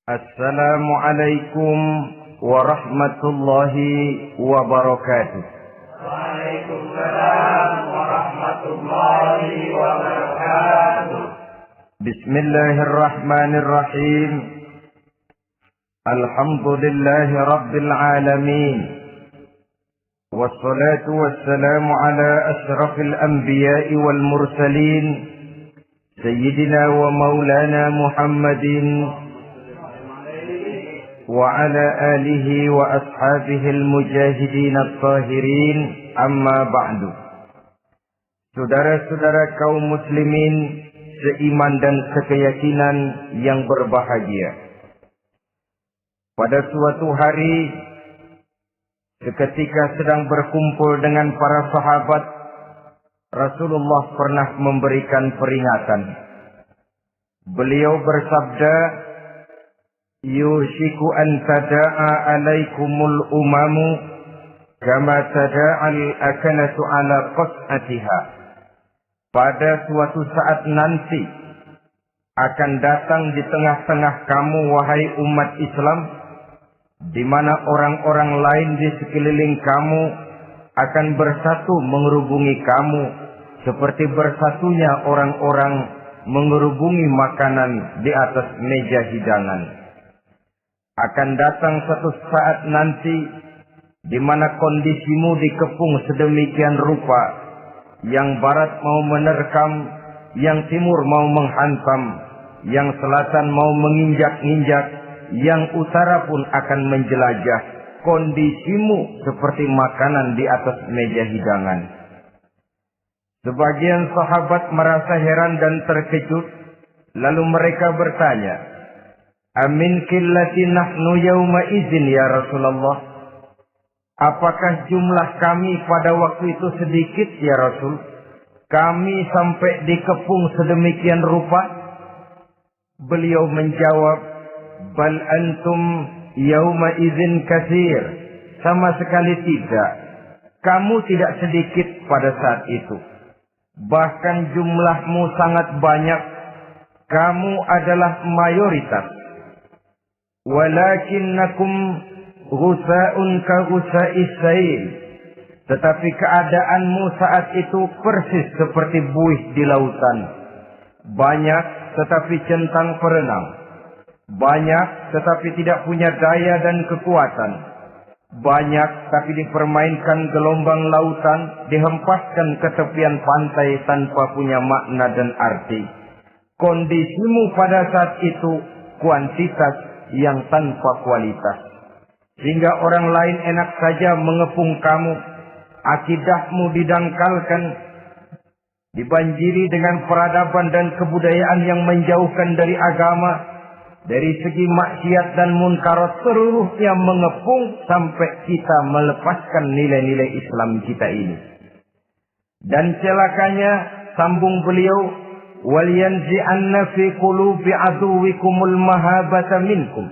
Assalamualaikum warahmatullahi wabarakatuh. Waalaikumsalam warahmatullahi wabarakatuh. Bismillahirrahmanirrahim. Alhamdulillahi rabbil alamin. Wassalatu wassalamu ala ashrafil anbiya'i wal mursalin. Sayyidina wa maulana Muhammadin وعلى آله وأصحابه المجاهدين الطاهرين أما بعد. Saudara-saudara kaum muslimin seiman dan sekeyakinan yang berbahagia. Pada suatu hari seketika sedang berkumpul dengan para sahabat, Rasulullah pernah memberikan peringatan. Beliau bersabda, yushiku an tada'a alaikumul umamu kama tada'al akanatu ala qas'atiha. Pada suatu saat nanti akan datang di tengah-tengah kamu wahai umat Islam, di mana orang-orang lain di sekeliling kamu akan bersatu mengerubungi kamu seperti bersatunya orang-orang mengerubungi makanan di atas meja hidangan. Akan datang satu saat nanti di mana kondisimu dikepung sedemikian rupa, yang barat mau menerkam, yang timur mau menghantam, yang selatan mau menginjak-injak, yang utara pun akan menjelajah. Kondisimu seperti makanan di atas meja hidangan. Sebagian sahabat merasa heran dan terkejut, lalu mereka bertanya, amin qillati nahnu yawma izin ya Rasulullah. Apakah jumlah kami pada waktu itu sedikit ya Rasul? Kami sampai dikepung sedemikian rupa? Beliau menjawab, bal antum yawma izin katsir. Sama sekali tidak. Kamu tidak sedikit pada saat itu. Bahkan jumlahmu sangat banyak. Kamu adalah mayoritas. Walakinnakum ghusa'un ka ghusa'is sail. Tetapi keadaanmu saat itu persis seperti buih di lautan. Banyak tetapi centang perenang. Banyak tetapi tidak punya daya dan kekuatan. Banyak tapi dipermainkan gelombang lautan, dihempaskan ke tepian pantai tanpa punya makna dan arti. Kondisimu pada saat itu kuantitas yang tanpa kualitas, sehingga orang lain enak saja mengepung kamu. Akidahmu didangkalkan, dibanjiri dengan peradaban dan kebudayaan yang menjauhkan dari agama. Dari segi maksiat dan munkarat seluruhnya mengepung sampai kita melepaskan nilai-nilai Islam kita ini. Dan celakanya, sambung beliau, وَلْيَنْزِعَنَّ فِي قُلُوبِ عَدُوِّكُمُ الْمَهَابَةَ مِنْكُمْ.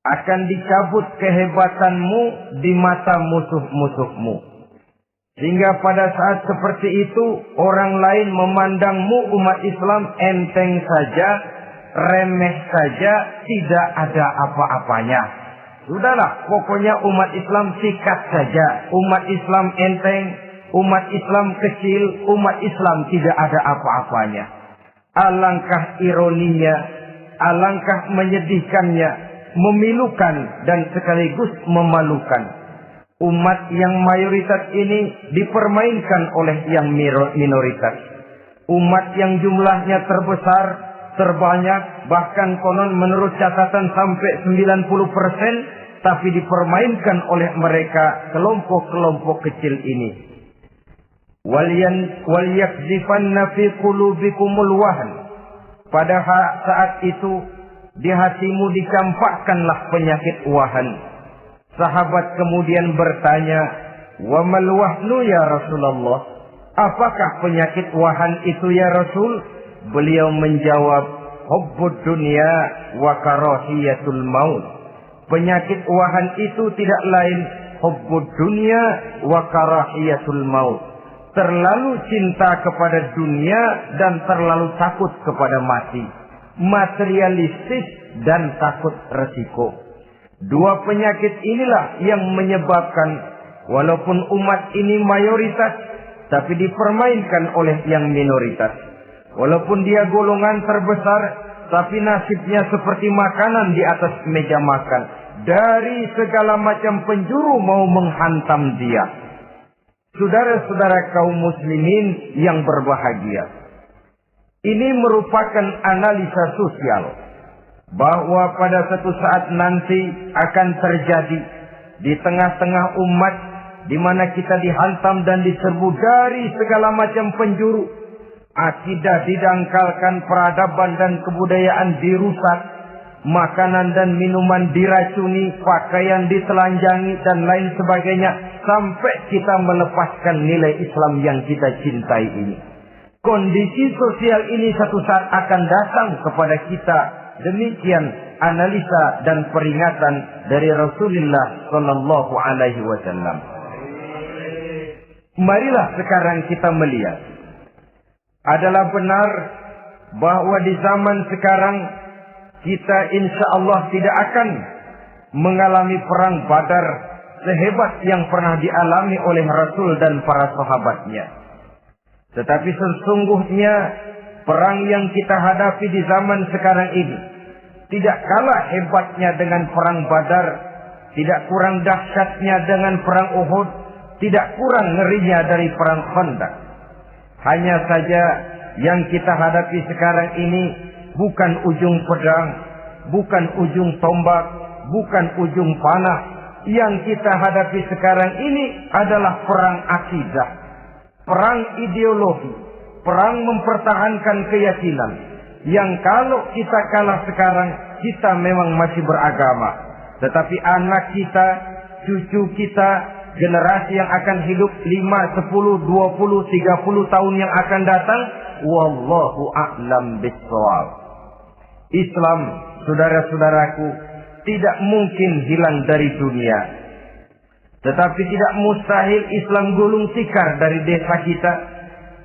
Akan dicabut kehebatanmu di mata musuh-musuhmu. Sehingga pada saat seperti itu, orang lain memandangmu umat Islam enteng saja, remeh saja, tidak ada apa-apanya. Sudahlah, pokoknya umat Islam sikat saja. Umat Islam enteng, umat Islam kecil, umat Islam tidak ada apa-apanya. Alangkah ironinya, alangkah menyedihkannya, memilukan dan sekaligus memalukan. Umat yang mayoritas ini dipermainkan oleh yang minoritas. Umat yang jumlahnya terbesar, terbanyak, bahkan konon menurut catatan sampai 90%, tapi dipermainkan oleh mereka kelompok-kelompok kecil ini. وَلْيَقْذِفَنَّ فِي قُلُوبِكُمُ الْوَهْنَ. Pada saat itu di hatimu dicampakkanlah penyakit wahan. Sahabat kemudian bertanya, "Wa mal wahnu ya Rasulullah?" Apakah penyakit wahan itu ya Rasul? Beliau menjawab, "Hubbud dunya wa karahiyatul maut." Penyakit wahan itu tidak lain hubbud dunya wa karahiyatul maut. Terlalu cinta kepada dunia dan terlalu takut kepada mati. materialistis, dan takut resiko. Dua penyakit inilah yang menyebabkan walaupun umat ini mayoritas, tapi dipermainkan oleh yang minoritas. Walaupun dia golongan terbesar, tapi nasibnya seperti makanan di atas meja makan. Dari segala macam penjuru mau menghantam dia. Saudara-saudara kaum muslimin yang berbahagia, ini merupakan analisa sosial bahwa pada suatu saat nanti akan terjadi di tengah-tengah umat di mana kita dihantam dan diserbu dari segala macam penjuru. Akidah didangkalkan, peradaban dan kebudayaan dirusak, makanan dan minuman diracuni, pakaian ditelanjangi dan lain sebagainya, sampai kita melepaskan nilai Islam yang kita cintai ini. Kondisi sosial ini satu saat akan datang kepada kita. Demikian analisa dan peringatan dari Rasulullah sallallahu alaihi wasallam. Marilah sekarang kita melihat, adalah benar bahwa di zaman sekarang kita insya Allah tidak akan mengalami perang Badar sehebat yang pernah dialami oleh Rasul dan para sahabatnya. Tetapi sesungguhnya perang yang kita hadapi di zaman sekarang ini tidak kalah hebatnya dengan perang Badar, tidak kurang dahsyatnya dengan perang Uhud, tidak kurang ngerinya dari perang Khandaq. Hanya saja yang kita hadapi sekarang ini bukan ujung pedang, bukan ujung tombak, bukan ujung panah. Yang kita hadapi sekarang ini adalah perang akidah, perang ideologi, perang mempertahankan keyakinan. Yang kalau kita kalah sekarang, kita memang masih beragama. Tetapi anak kita, cucu kita, generasi yang akan hidup 5, 10, 20, 30 tahun yang akan datang, wallahu a'lam bissawab. Islam, saudara-saudaraku, tidak mungkin hilang dari dunia. Tetapi tidak mustahil Islam gulung tikar dari desa kita.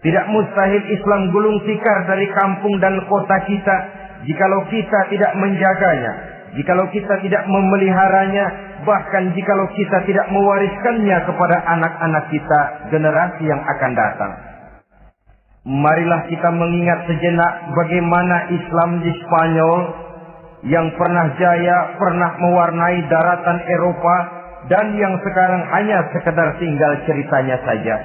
Tidak mustahil Islam gulung tikar dari kampung dan kota kita, jikalau kita tidak menjaganya, jikalau kita tidak memeliharanya, bahkan jikalau kita tidak mewariskannya kepada anak-anak kita, generasi yang akan datang. Marilah kita mengingat sejenak bagaimana Islam di Spanyol yang pernah jaya, pernah mewarnai daratan Eropa, dan yang sekarang hanya sekedar tinggal ceritanya saja.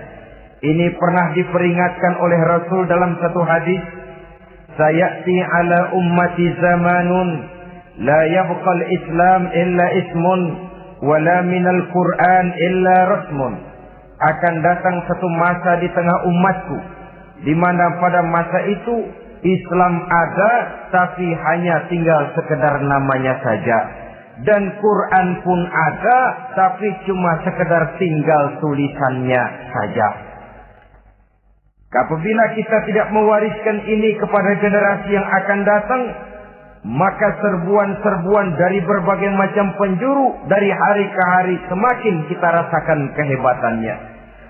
Ini pernah diperingatkan oleh Rasul dalam satu hadis, sayati ala ummati zamanun la yabqal Islam illa ismun wala minal Quran illa rasmun. Akan datang satu masa di tengah umatku di mana pada masa itu Islam ada tapi hanya tinggal sekedar namanya saja, dan Quran pun ada tapi cuma sekedar tinggal tulisannya saja. Apabila kita tidak mewariskan ini kepada generasi yang akan datang, maka serbuan-serbuan dari berbagai macam penjuru dari hari ke hari semakin kita rasakan kehebatannya.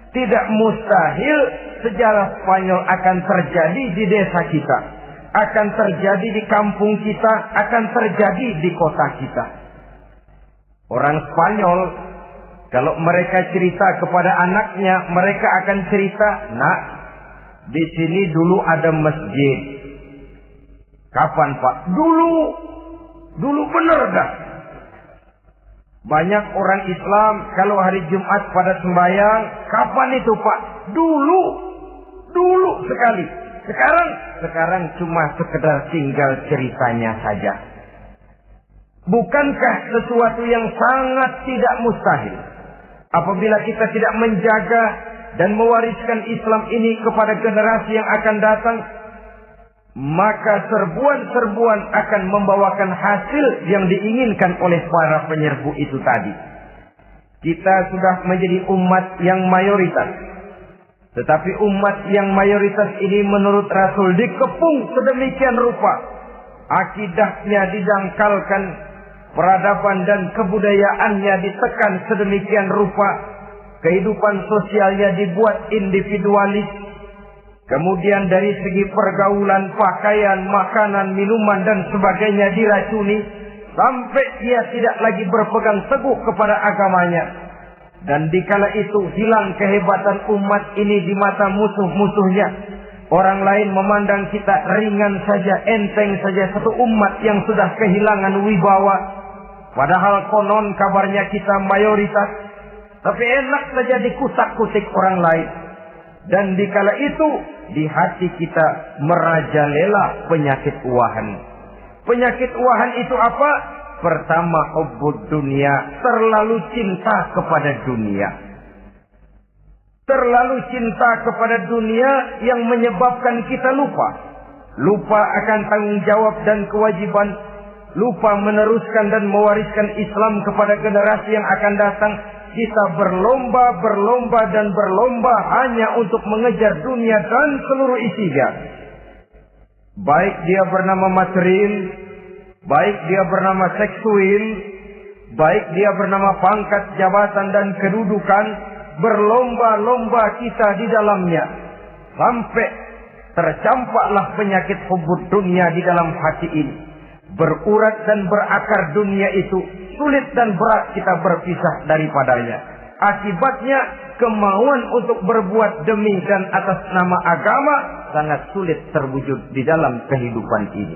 Tidak mustahil sejarah Spanyol akan terjadi di desa kita, akan terjadi di kampung kita, akan terjadi di kota kita. Orang Spanyol, kalau mereka cerita kepada anaknya, mereka akan cerita, nak, di sini dulu ada masjid. Kapan, Pak? Dulu benar dah. Banyak orang Islam kalau hari Jumat pada sembahyang, kapan itu, Pak? Dulu sekali. Sekarang cuma sekedar tinggal ceritanya saja. Bukankah sesuatu yang sangat tidak mustahil apabila kita tidak menjaga dan mewariskan Islam ini kepada generasi yang akan datang, maka serbuan-serbuan akan membawakan hasil yang diinginkan oleh para penyerbu itu tadi. Kita sudah menjadi umat yang mayoritas, tetapi umat yang mayoritas ini menurut Rasul dikepung sedemikian rupa, akidahnya didangkalkan, peradaban dan kebudayaannya ditekan sedemikian rupa, kehidupan sosialnya dibuat individualis, Kemudian dari segi pergaulan, pakaian, makanan, minuman dan sebagainya diracuni sampai dia tidak lagi berpegang teguh kepada agamanya. Dan dikala itu hilang kehebatan umat ini di mata musuh-musuhnya. Orang lain memandang kita ringan saja, enteng saja, satu umat yang sudah kehilangan wibawa. Padahal konon kabarnya kita mayoritas, tapi enak saja dikutak-kutik orang lain. Dan dikala itu di hati kita merajalela penyakit wahan. Penyakit wahan itu apa? Pertama, hubbud dunia, terlalu cinta kepada dunia. Terlalu cinta kepada dunia yang menyebabkan kita lupa. Lupa akan tanggung jawab dan kewajiban. Lupa meneruskan dan mewariskan Islam kepada generasi yang akan datang. Kita berlomba hanya untuk mengejar dunia dan seluruh isinya. Baik dia bernama material, baik dia bernama seksual, baik dia bernama pangkat, jabatan dan kedudukan, berlomba-lomba kita di dalamnya. Sampai tercampaklah penyakit hubbud dunia di dalam hati ini. Berurat dan berakar dunia itu, sulit dan berat kita berpisah daripadanya. Akibatnya kemauan untuk berbuat demi dan atas nama agama sangat sulit terwujud di dalam kehidupan ini.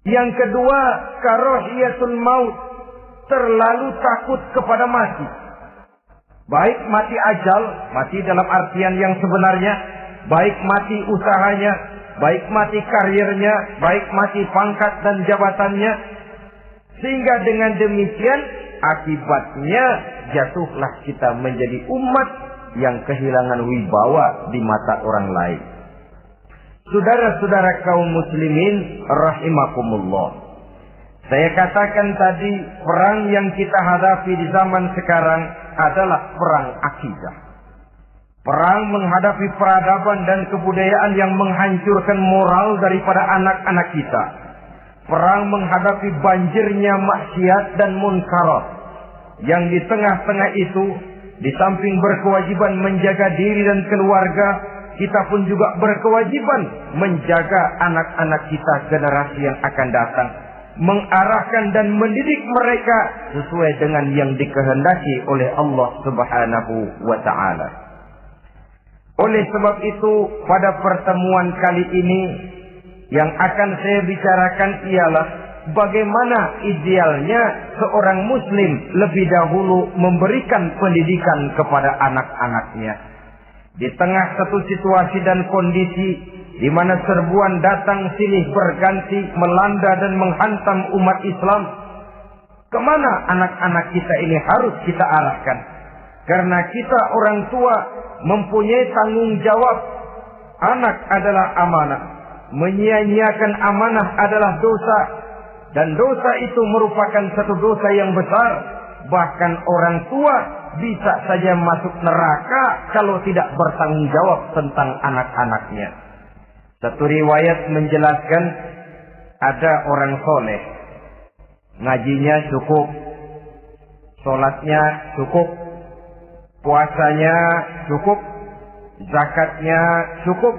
Yang kedua, karahiyatul maut, terlalu takut kepada mati. Baik mati ajal, mati dalam artian yang sebenarnya, baik mati usahanya, baik mati karirnya, baik mati pangkat dan jabatannya. Sehingga dengan demikian akibatnya jatuhlah kita menjadi umat yang kehilangan wibawa di mata orang lain. Saudara-saudara kaum muslimin rahimakumullah. Saya katakan tadi, perang yang kita hadapi di zaman sekarang adalah perang akidah. Perang menghadapi peradaban dan kebudayaan yang menghancurkan moral daripada anak-anak kita. Perang menghadapi banjirnya maksiat dan munkarat. Yang di tengah-tengah itu, di samping berkewajiban menjaga diri dan keluarga, kita pun juga berkewajiban menjaga anak-anak kita generasi yang akan datang. Mengarahkan dan mendidik mereka sesuai dengan yang dikehendaki oleh Allah Subhanahu wa ta'ala. Oleh sebab itu, pada pertemuan kali ini yang akan saya bicarakan ialah bagaimana idealnya seorang muslim lebih dahulu memberikan pendidikan kepada anak-anaknya. Di tengah satu situasi dan kondisi di mana serbuan datang silih berganti melanda dan menghantam umat Islam, kemana anak-anak kita ini harus kita arahkan? Karena kita orang tua mempunyai tanggung jawab. Anak adalah amanah. Menyia-nyiakan amanah adalah dosa. Dan dosa itu merupakan satu dosa yang besar. Bahkan orang tua bisa saja masuk neraka kalau tidak bertanggung jawab tentang anak-anaknya. Satu riwayat menjelaskan ada orang soleh. Ngajinya cukup. Sholatnya cukup. Puasanya cukup, zakatnya cukup,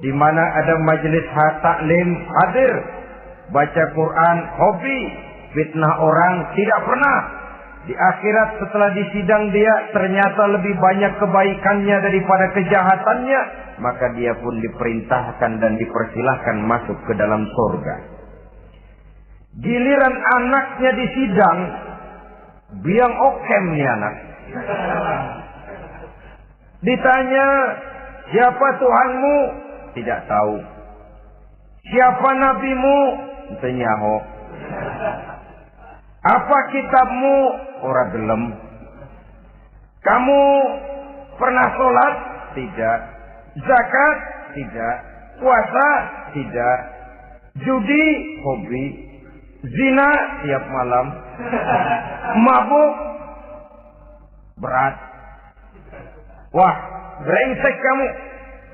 di mana ada majelis taklim hadir, baca Quran hobi, fitnah orang tidak pernah. Di akhirat setelah disidang dia ternyata lebih banyak kebaikannya daripada kejahatannya, maka dia pun diperintahkan dan dipersilahkan masuk ke dalam surga. Giliran anaknya disidang, biang okem nih anak. Ditanya, siapa Tuhanmu? Tidak tahu. Siapa nabimu? Nyaho. Apa kitabmu? Ora gelem. Kamu pernah sholat? Tidak. Zakat? Tidak. Puasa? Tidak. Judi? Hobi. Zina? Tiap malam. Mabuk? Berat. Wah, brengsek kamu.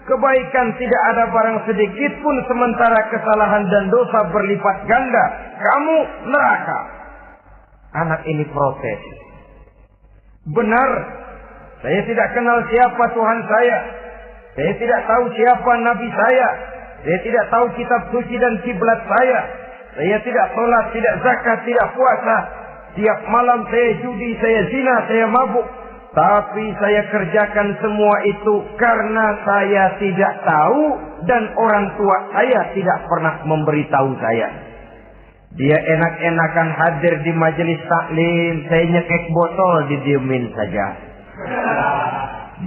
Kebaikan tidak ada barang sedikit pun, sementara kesalahan dan dosa berlipat ganda. Kamu neraka. Anak ini protes. Benar, saya tidak kenal siapa Tuhan saya. Saya tidak tahu siapa nabi saya. Saya tidak tahu kitab suci dan kiblat saya. Saya tidak sholat, tidak zakat, tidak puasa. Tiap malam saya judi, saya zina, saya mabuk. Tapi saya kerjakan semua itu karena saya tidak tahu dan orang tua saya tidak pernah memberitahu saya. Dia enak-enakan hadir di majelis taklim, saya nyekek botol, didiemin saja.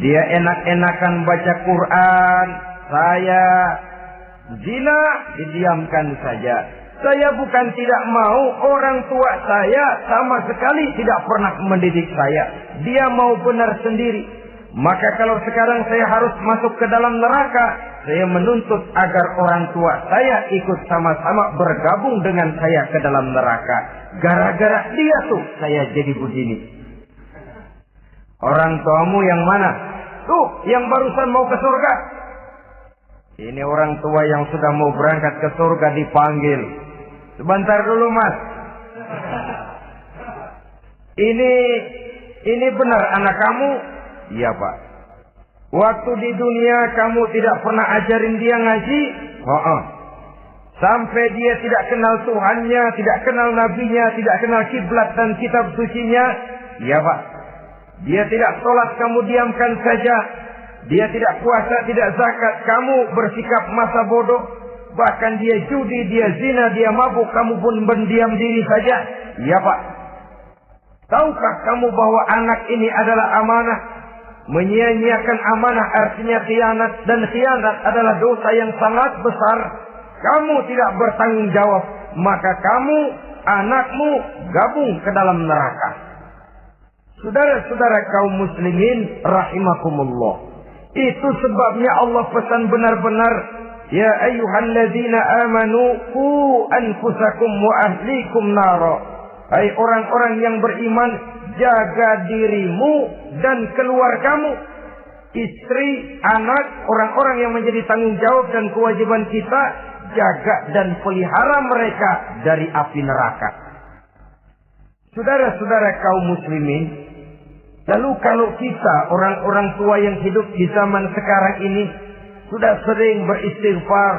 Dia enak-enakan baca Quran, saya zina, didiamkan saja. Saya bukan tidak mau, orang tua saya sama sekali tidak pernah mendidik saya. Dia mau benar sendiri. Maka kalau sekarang saya harus masuk ke dalam neraka, saya menuntut agar orang tua saya ikut sama-sama bergabung dengan saya ke dalam neraka. Gara-gara dia tuh saya jadi begini. Orang tuamu yang mana? Tuh, yang barusan mau ke surga. Ini orang tua yang sudah mau berangkat ke surga dipanggil. Sebentar dulu, Mas. Ini benar anak kamu? Iya, Pak. Waktu di dunia kamu tidak pernah ajarin dia ngaji? Sampai dia tidak kenal Tuhannya, tidak kenal nabinya, tidak kenal kiblat dan kitab sucinya? Iya, Pak. Dia tidak sholat, kamu diamkan saja. Dia tidak puasa, tidak zakat, kamu bersikap masa bodoh. Bahkan dia judi, dia zina, dia mabuk, kamu pun berdiam diri saja. Iya, Pak. Tahukah kamu bahwa anak ini adalah amanah? Menyia-nyiakan amanah artinya khianat, dan khianat adalah dosa yang sangat besar. Kamu tidak bertanggung jawab, maka kamu, anakmu gabung ke dalam neraka. Saudara-saudara kaum muslimin rahimakumullah. Itu sebabnya Allah pesan benar-benar, ya ayyuhalladzina amanu qu anfusakum wa ahlikum nara. Hai orang-orang yang beriman, jaga dirimu dan keluargamu, istri, anak, orang-orang yang menjadi tanggung jawab dan kewajiban kita, jaga dan pelihara mereka dari api neraka. Saudara-saudara kaum muslimin, lalu kalau kita orang-orang tua yang hidup di zaman sekarang ini sudah sering beristighfar,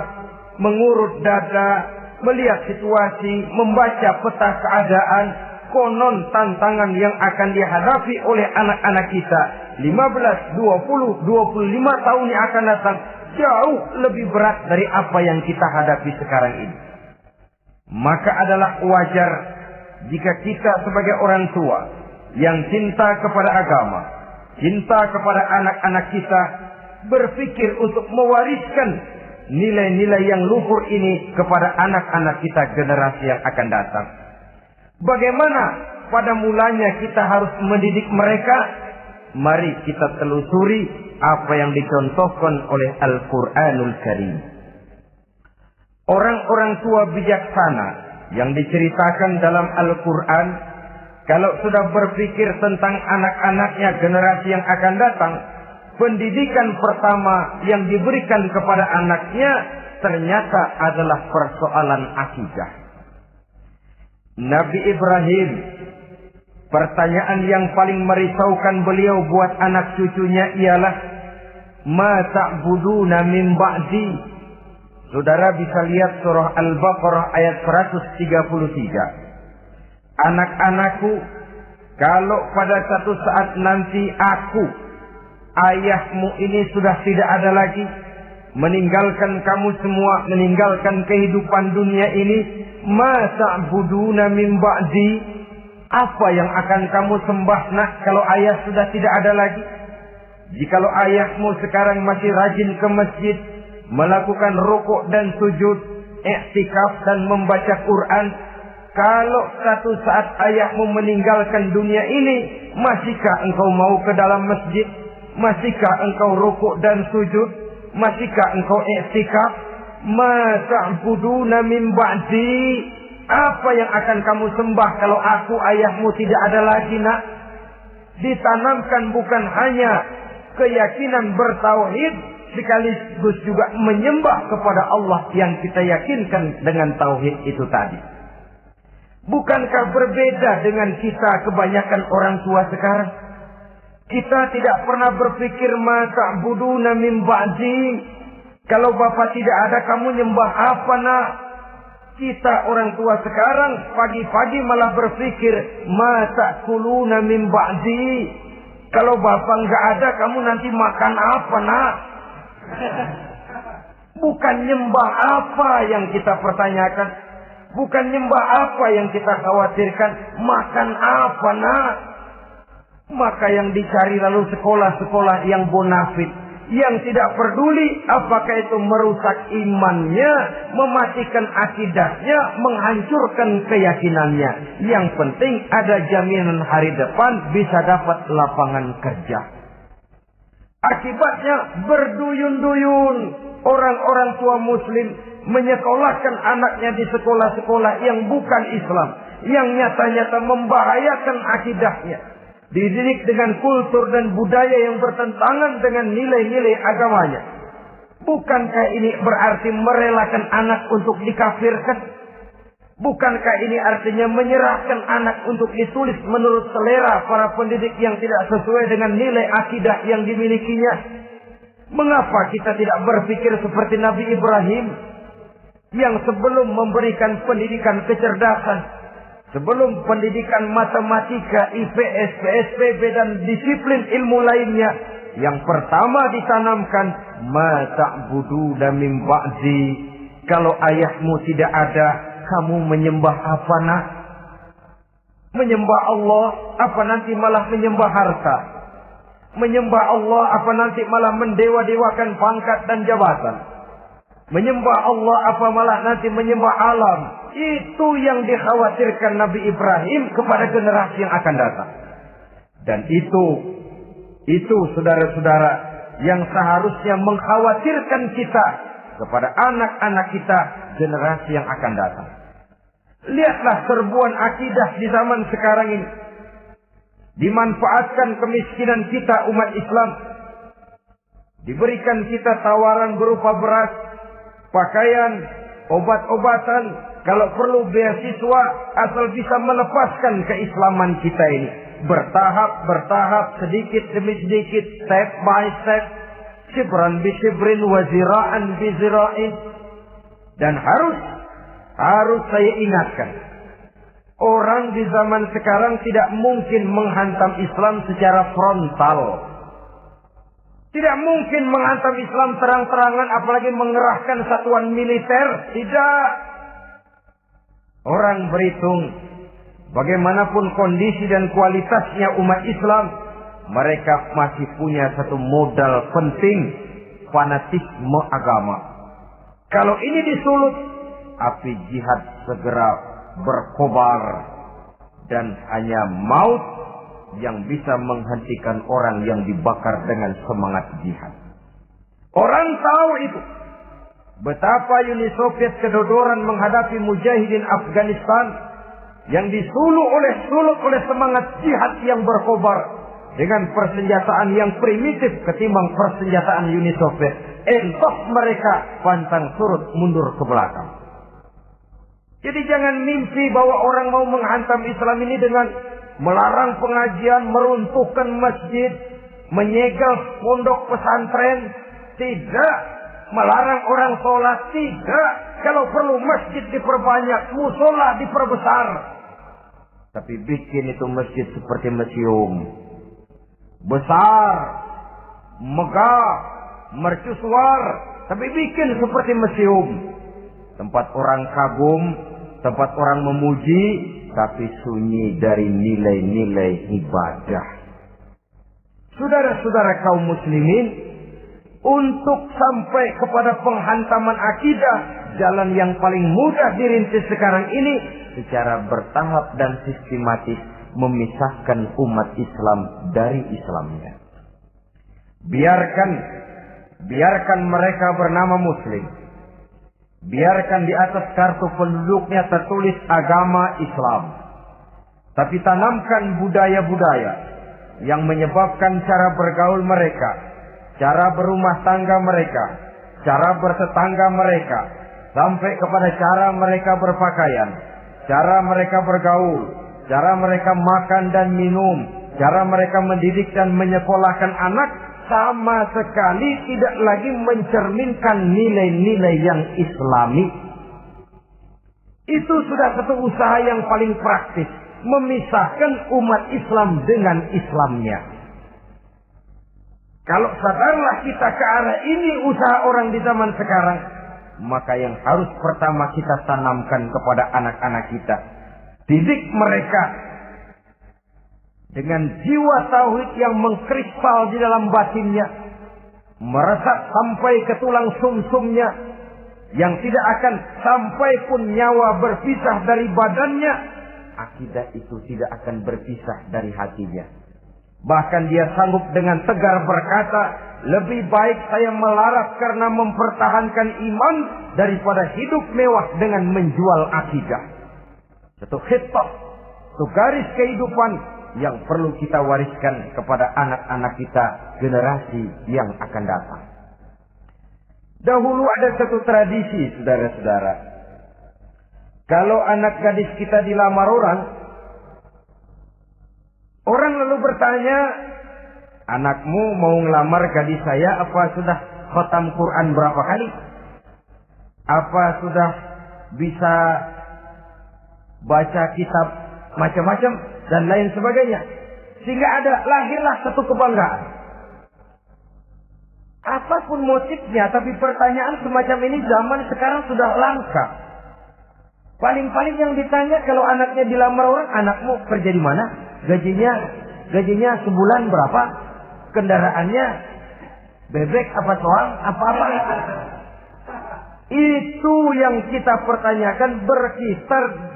mengurut dada, melihat situasi, membaca peta keadaan, konon tantangan yang akan dihadapi oleh anak-anak kita 15, 20, 25 tahun yang akan datang jauh lebih berat dari apa yang kita hadapi sekarang ini. Maka adalah wajar jika kita sebagai orang tua yang cinta kepada agama, cinta kepada anak-anak kita, berpikir untuk mewariskan nilai-nilai yang luhur ini kepada anak-anak kita generasi yang akan datang. Bagaimana pada mulanya kita harus mendidik mereka? Mari kita telusuri apa yang dicontohkan oleh Al-Quranul Karim. Orang-orang tua bijaksana yang diceritakan dalam Al-Quran, kalau sudah berpikir tentang anak-anaknya generasi yang akan datang, pendidikan pertama yang diberikan kepada anaknya ternyata adalah persoalan akidah. Nabi Ibrahim, pertanyaan yang paling merisaukan beliau buat anak cucunya ialah, ma ta'buduna min ba'di. Saudara bisa lihat surah Al-Baqarah ayat 133. Anak-anakku, kalau pada satu saat nanti aku, ayahmu ini sudah tidak ada lagi, meninggalkan kamu semua, meninggalkan kehidupan dunia ini, ma ta'buduna min ba'di, apa yang akan kamu sembah nak kalau ayah sudah tidak ada lagi? Jikalau ayahmu sekarang masih rajin ke masjid, melakukan rukuk dan sujud, i'tikaf dan membaca Quran, kalau satu saat ayahmu meninggalkan dunia ini, masihkah engkau mau ke dalam masjid? Masihkah engkau rukuk dan sujud? Masihkah engkau i'tikaf? Ma ta'buduna min ba'di, apa yang akan kamu sembah kalau aku ayahmu tidak ada lagi nak? Ditanamkan bukan hanya keyakinan bertauhid, sekaligus juga menyembah kepada Allah yang kita yakinkan dengan tauhid itu tadi. Bukankah berbeda dengan kita kebanyakan orang tua sekarang? Kita tidak pernah berpikir ma ta'buduna min ba'di. Kalau bapak tidak ada, kamu nyembah apa nak? Kita orang tua sekarang pagi-pagi malah berpikir ma ta'kuluna min ba'di. Kalau bapak nggak ada, kamu nanti makan apa nak? Bukan nyembah apa yang kita pertanyakan, bukan nyembah apa yang kita khawatirkan, makan apa nak? Maka yang dicari lalu sekolah-sekolah yang bonafit, yang tidak peduli apakah itu merusak imannya, mematikan akidahnya, menghancurkan keyakinannya. Yang penting ada jaminan hari depan bisa dapat lapangan kerja. Akibatnya berduyun-duyun orang-orang tua muslim menyekolahkan anaknya di sekolah-sekolah yang bukan Islam, yang nyata-nyata membahayakan akidahnya. Dididik dengan kultur dan budaya yang bertentangan dengan nilai-nilai agamanya. Bukankah ini berarti merelakan anak untuk dikafirkan? Bukankah ini artinya menyerahkan anak untuk ditulis menurut selera para pendidik yang tidak sesuai dengan nilai akidah yang dimilikinya? Mengapa kita tidak berpikir seperti Nabi Ibrahim yang sebelum memberikan pendidikan kecerdasan, sebelum pendidikan matematika, IPS, PSBB dan disiplin ilmu lainnya, yang pertama ditanamkan ma ta'buduna min ba'di. Kalau ayahmu tidak ada, kamu menyembah apa nak? Menyembah Allah, apa nanti malah menyembah harta? Menyembah Allah, apa nanti malah mendewa-dewakan pangkat dan jabatan? Menyembah Allah, apa malah nanti menyembah alam? Itu yang dikhawatirkan Nabi Ibrahim kepada generasi yang akan datang. Dan itu saudara-saudara yang seharusnya mengkhawatirkan kita kepada anak-anak kita, generasi yang akan datang. Lihatlah serbuan akidah di zaman sekarang ini. Dimanfaatkan kemiskinan kita umat Islam. Diberikan kita tawaran berupa beras, pakaian, obat-obatan, kalau perlu beasiswa, asal bisa melepaskan keislaman kita ini. Bertahap, sedikit demi sedikit, step by step, shibran bi shibrin wa zira'an bi zira'in. Dan harus saya ingatkan, orang di zaman sekarang tidak mungkin menghantam Islam secara frontal. Tidak mungkin menghantam Islam terang-terangan, apalagi mengerahkan satuan militer. Tidak. Orang berhitung bagaimanapun kondisi dan kualitasnya umat Islam, mereka masih punya satu modal penting, fanatisme agama. Kalau ini disulut, api jihad segera berkobar dan hanya maut yang bisa menghentikan orang yang dibakar dengan semangat jihad. Orang tahu itu. Betapa Uni Soviet kedodoran menghadapi mujahidin Afghanistan yang disulut oleh semangat jihad yang berkobar dengan persenjataan yang primitif ketimbang persenjataan Uni Soviet. Entah mereka pantang surut mundur ke belakang. Jadi jangan mimpi bahwa orang mau menghantam Islam ini dengan melarang pengajian, meruntuhkan masjid, menyegel pondok pesantren. Tidak. Melarang orang sholat. Tidak. Kalau perlu masjid diperbanyak, musola diperbesar. Tapi bikin itu masjid seperti museum. Besar, megah, mercusuar. Tapi bikin seperti museum. Tempat orang kagum, tempat orang memuji, tapi sunyi dari nilai-nilai ibadah. Saudara-saudara kaum muslimin, untuk sampai kepada penghantaman akidah, jalan yang paling mudah dirintis sekarang ini secara bertahap dan sistematis memisahkan umat Islam dari Islamnya. Biarkan mereka bernama Muslim. Biarkan di atas kartu penduduknya tertulis agama Islam. Tapi tanamkan budaya-budaya yang menyebabkan cara bergaul mereka, cara berumah tangga mereka, cara bertetangga mereka, sampai kepada cara mereka berpakaian, cara mereka bergaul, cara mereka makan dan minum, cara mereka mendidik dan menyekolahkan anak sama sekali tidak lagi mencerminkan nilai-nilai yang islami. Itu sudah satu usaha yang paling praktis, memisahkan umat Islam dengan Islamnya. Kalau sadarlah kita ke arah ini usaha orang di zaman sekarang, maka yang harus pertama kita tanamkan kepada anak-anak kita, didik mereka dengan jiwa tauhid yang mengkrispal di dalam batinnya, meresap sampai ke tulang sumsumnya, yang tidak akan sampai pun nyawa berpisah dari badannya. Akidah itu tidak akan berpisah dari hatinya. Bahkan dia sanggup dengan tegar berkata, lebih baik saya melarat karena mempertahankan iman daripada hidup mewah dengan menjual akidah. Satu khitab, satu garis kehidupan yang perlu kita wariskan kepada anak-anak kita, generasi yang akan datang. Dahulu ada satu tradisi, saudara-saudara. Kalau anak gadis kita dilamar orang lalu bertanya, anakmu mau ngelamar gadis saya, apa sudah khatam Quran berapa kali? Apa sudah bisa baca kitab macam-macam dan lain sebagainya? Sehingga lahirlah satu kebanggaan. Apapun motifnya, tapi pertanyaan semacam ini zaman sekarang sudah langka. Paling-paling yang ditanya kalau anaknya dilamar orang, anakmu kerja di mana? Gajinya sebulan berapa? Kendaraannya bebek apa soang? Apa-apa? Itu yang kita pertanyakan,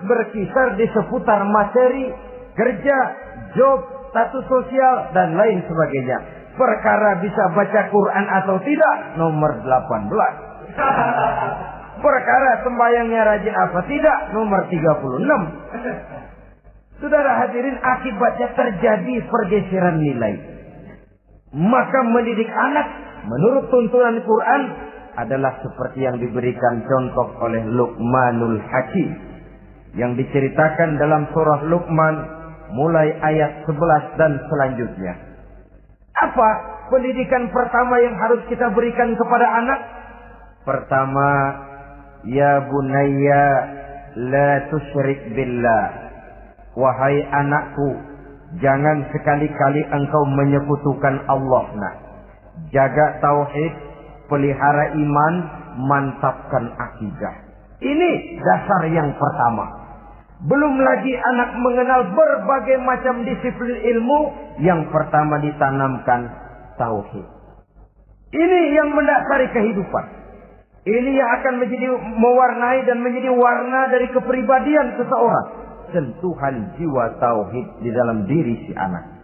berkisar di seputar materi, kerja, job, status sosial, dan lain sebagainya. Perkara bisa baca Quran atau tidak, nomor 18. Perkara sembahyangnya rajin apa tidak, nomor 36. Saudara hadirin, akibatnya terjadi pergeseran nilai. Maka mendidik anak menurut tuntunan Quran adalah seperti yang diberikan contoh oleh Luqmanul Hakim, yang diceritakan dalam surah Luqman mulai ayat 11 dan selanjutnya. Apa pendidikan pertama yang harus kita berikan kepada anak? Pertama, ya bunayya la tusyrik billah. Wahai anakku, jangan sekali-kali engkau menyekutukan Allah. Nah, jaga tauhid, pelihara iman, mantapkan akidah. Ini dasar yang pertama. Belum lagi anak mengenal berbagai macam disiplin ilmu, yang pertama ditanamkan tauhid. Ini yang mendasari kehidupan. Ini yang akan menjadi mewarnai dan menjadi warna dari kepribadian seseorang. Sentuhan jiwa tauhid di dalam diri si anak.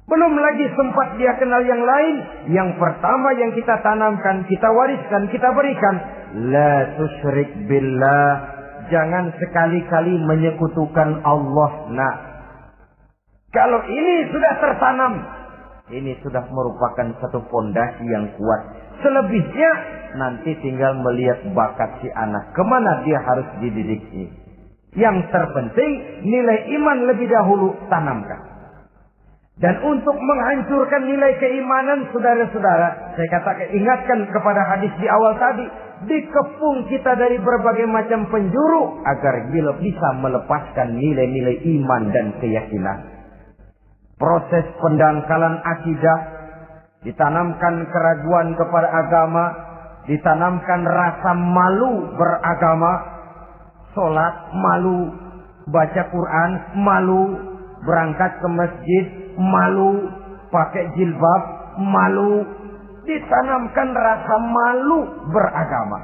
Belum lagi sempat dia kenal yang lain. Yang pertama yang kita tanamkan, kita wariskan, kita berikan, la tusyrik billah. Jangan sekali-kali menyekutukan Allah. Nah, kalau ini sudah tertanam, ini sudah merupakan satu fondasi yang kuat. Selebihnya nanti tinggal melihat bakat si anak, kemana dia harus dididik ini. Yang terpenting nilai iman lebih dahulu tanamkan. Dan untuk menghancurkan nilai keimanan, saudara-saudara, saya katakan, ingatkan kepada hadis di awal tadi, dikepung kita dari berbagai macam penjuru agar bisa melepaskan nilai-nilai iman dan keyakinan. Proses pendangkalan akidah, ditanamkan keraguan kepada agama, ditanamkan rasa malu beragama, sholat malu, baca Quran malu, berangkat ke masjid malu, pakai jilbab malu. Ditanamkan rasa malu beragama,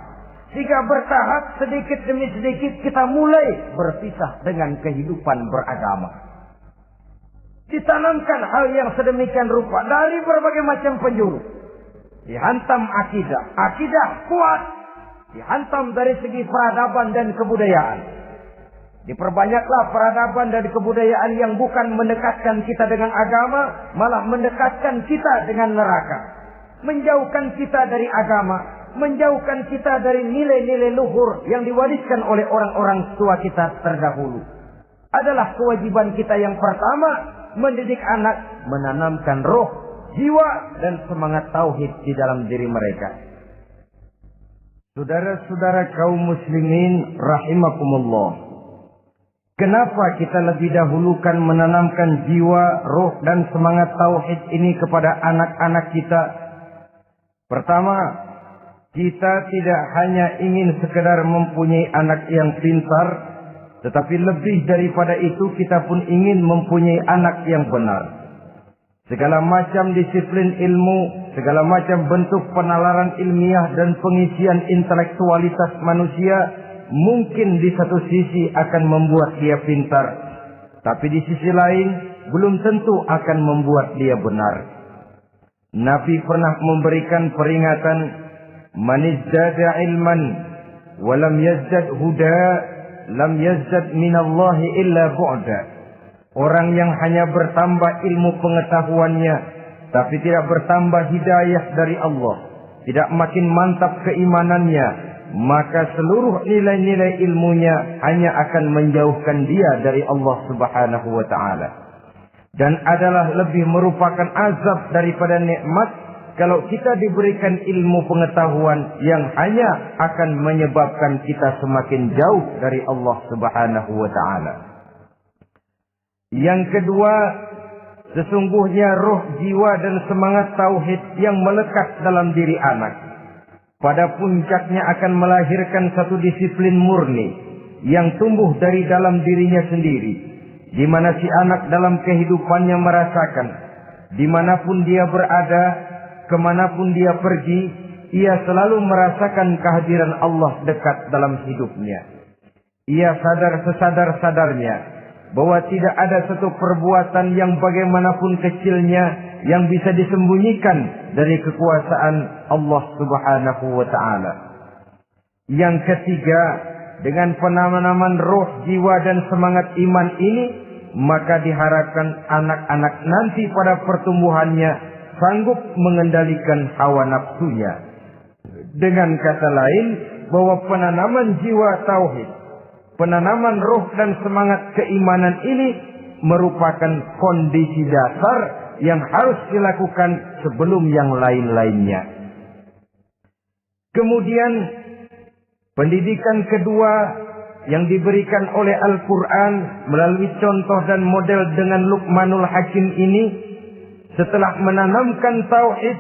sehingga bertahap sedikit demi sedikit kita mulai berpisah dengan kehidupan beragama. Ditanamkan hal yang sedemikian rupa dari berbagai macam penjuru. Dihantam akidah kuat, dihantam dari segi peradaban dan kebudayaan. Diperbanyaklah peradaban dan kebudayaan yang bukan mendekatkan kita dengan agama, malah mendekatkan kita dengan neraka. Menjauhkan kita dari agama, menjauhkan kita dari nilai-nilai luhur yang diwariskan oleh orang-orang tua kita terdahulu. Adalah kewajiban kita yang pertama mendidik anak, menanamkan roh, jiwa, dan semangat tauhid di dalam diri mereka. Saudara-saudara kaum muslimin rahimakumullah. Kenapa kita lebih dahulukan menanamkan jiwa, roh, dan semangat tauhid ini kepada anak-anak kita? Pertama, kita tidak hanya ingin sekedar mempunyai anak yang pintar, tetapi lebih daripada itu kita pun ingin mempunyai anak yang benar. Segala macam disiplin ilmu, segala macam bentuk penalaran ilmiah dan pengisian intelektualitas manusia mungkin di satu sisi akan membuat dia pintar, tapi di sisi lain belum tentu akan membuat dia benar. Nabi pernah memberikan peringatan, "Man izdada ilman wa lam yazdad huda, lam yazdad minallahi illa bu'da." Orang yang hanya bertambah ilmu pengetahuannya, tapi tidak bertambah hidayah dari Allah, tidak makin mantap keimanannya, maka seluruh nilai-nilai ilmunya hanya akan menjauhkan dia dari Allah Subhanahu wa ta'ala. Dan adalah lebih merupakan azab daripada nikmat kalau kita diberikan ilmu pengetahuan yang hanya akan menyebabkan kita semakin jauh dari Allah Subhanahu wa ta'ala. Yang kedua, sesungguhnya roh, jiwa, dan semangat tauhid yang melekat dalam diri anak pada puncaknya akan melahirkan satu disiplin murni yang tumbuh dari dalam dirinya sendiri, di mana si anak dalam kehidupannya merasakan dimanapun dia berada, kemanapun dia pergi, ia selalu merasakan kehadiran Allah dekat dalam hidupnya. Ia sadar sesadar-sadarnya bahwa tidak ada satu perbuatan yang bagaimanapun kecilnya yang bisa disembunyikan dari kekuasaan Allah Subhanahu wa ta'ala. Yang ketiga, dengan penanaman roh, jiwa, dan semangat iman ini, maka diharapkan anak-anak nanti pada pertumbuhannya sanggup mengendalikan hawa nafsunya. Dengan kata lain, bahwa penanaman jiwa tauhid, penanaman roh dan semangat keimanan ini merupakan kondisi dasar yang harus dilakukan sebelum yang lain-lainnya. Kemudian pendidikan kedua yang diberikan oleh Al-Quran melalui contoh dan model dengan Luqmanul Hakim ini, setelah menanamkan tauhid,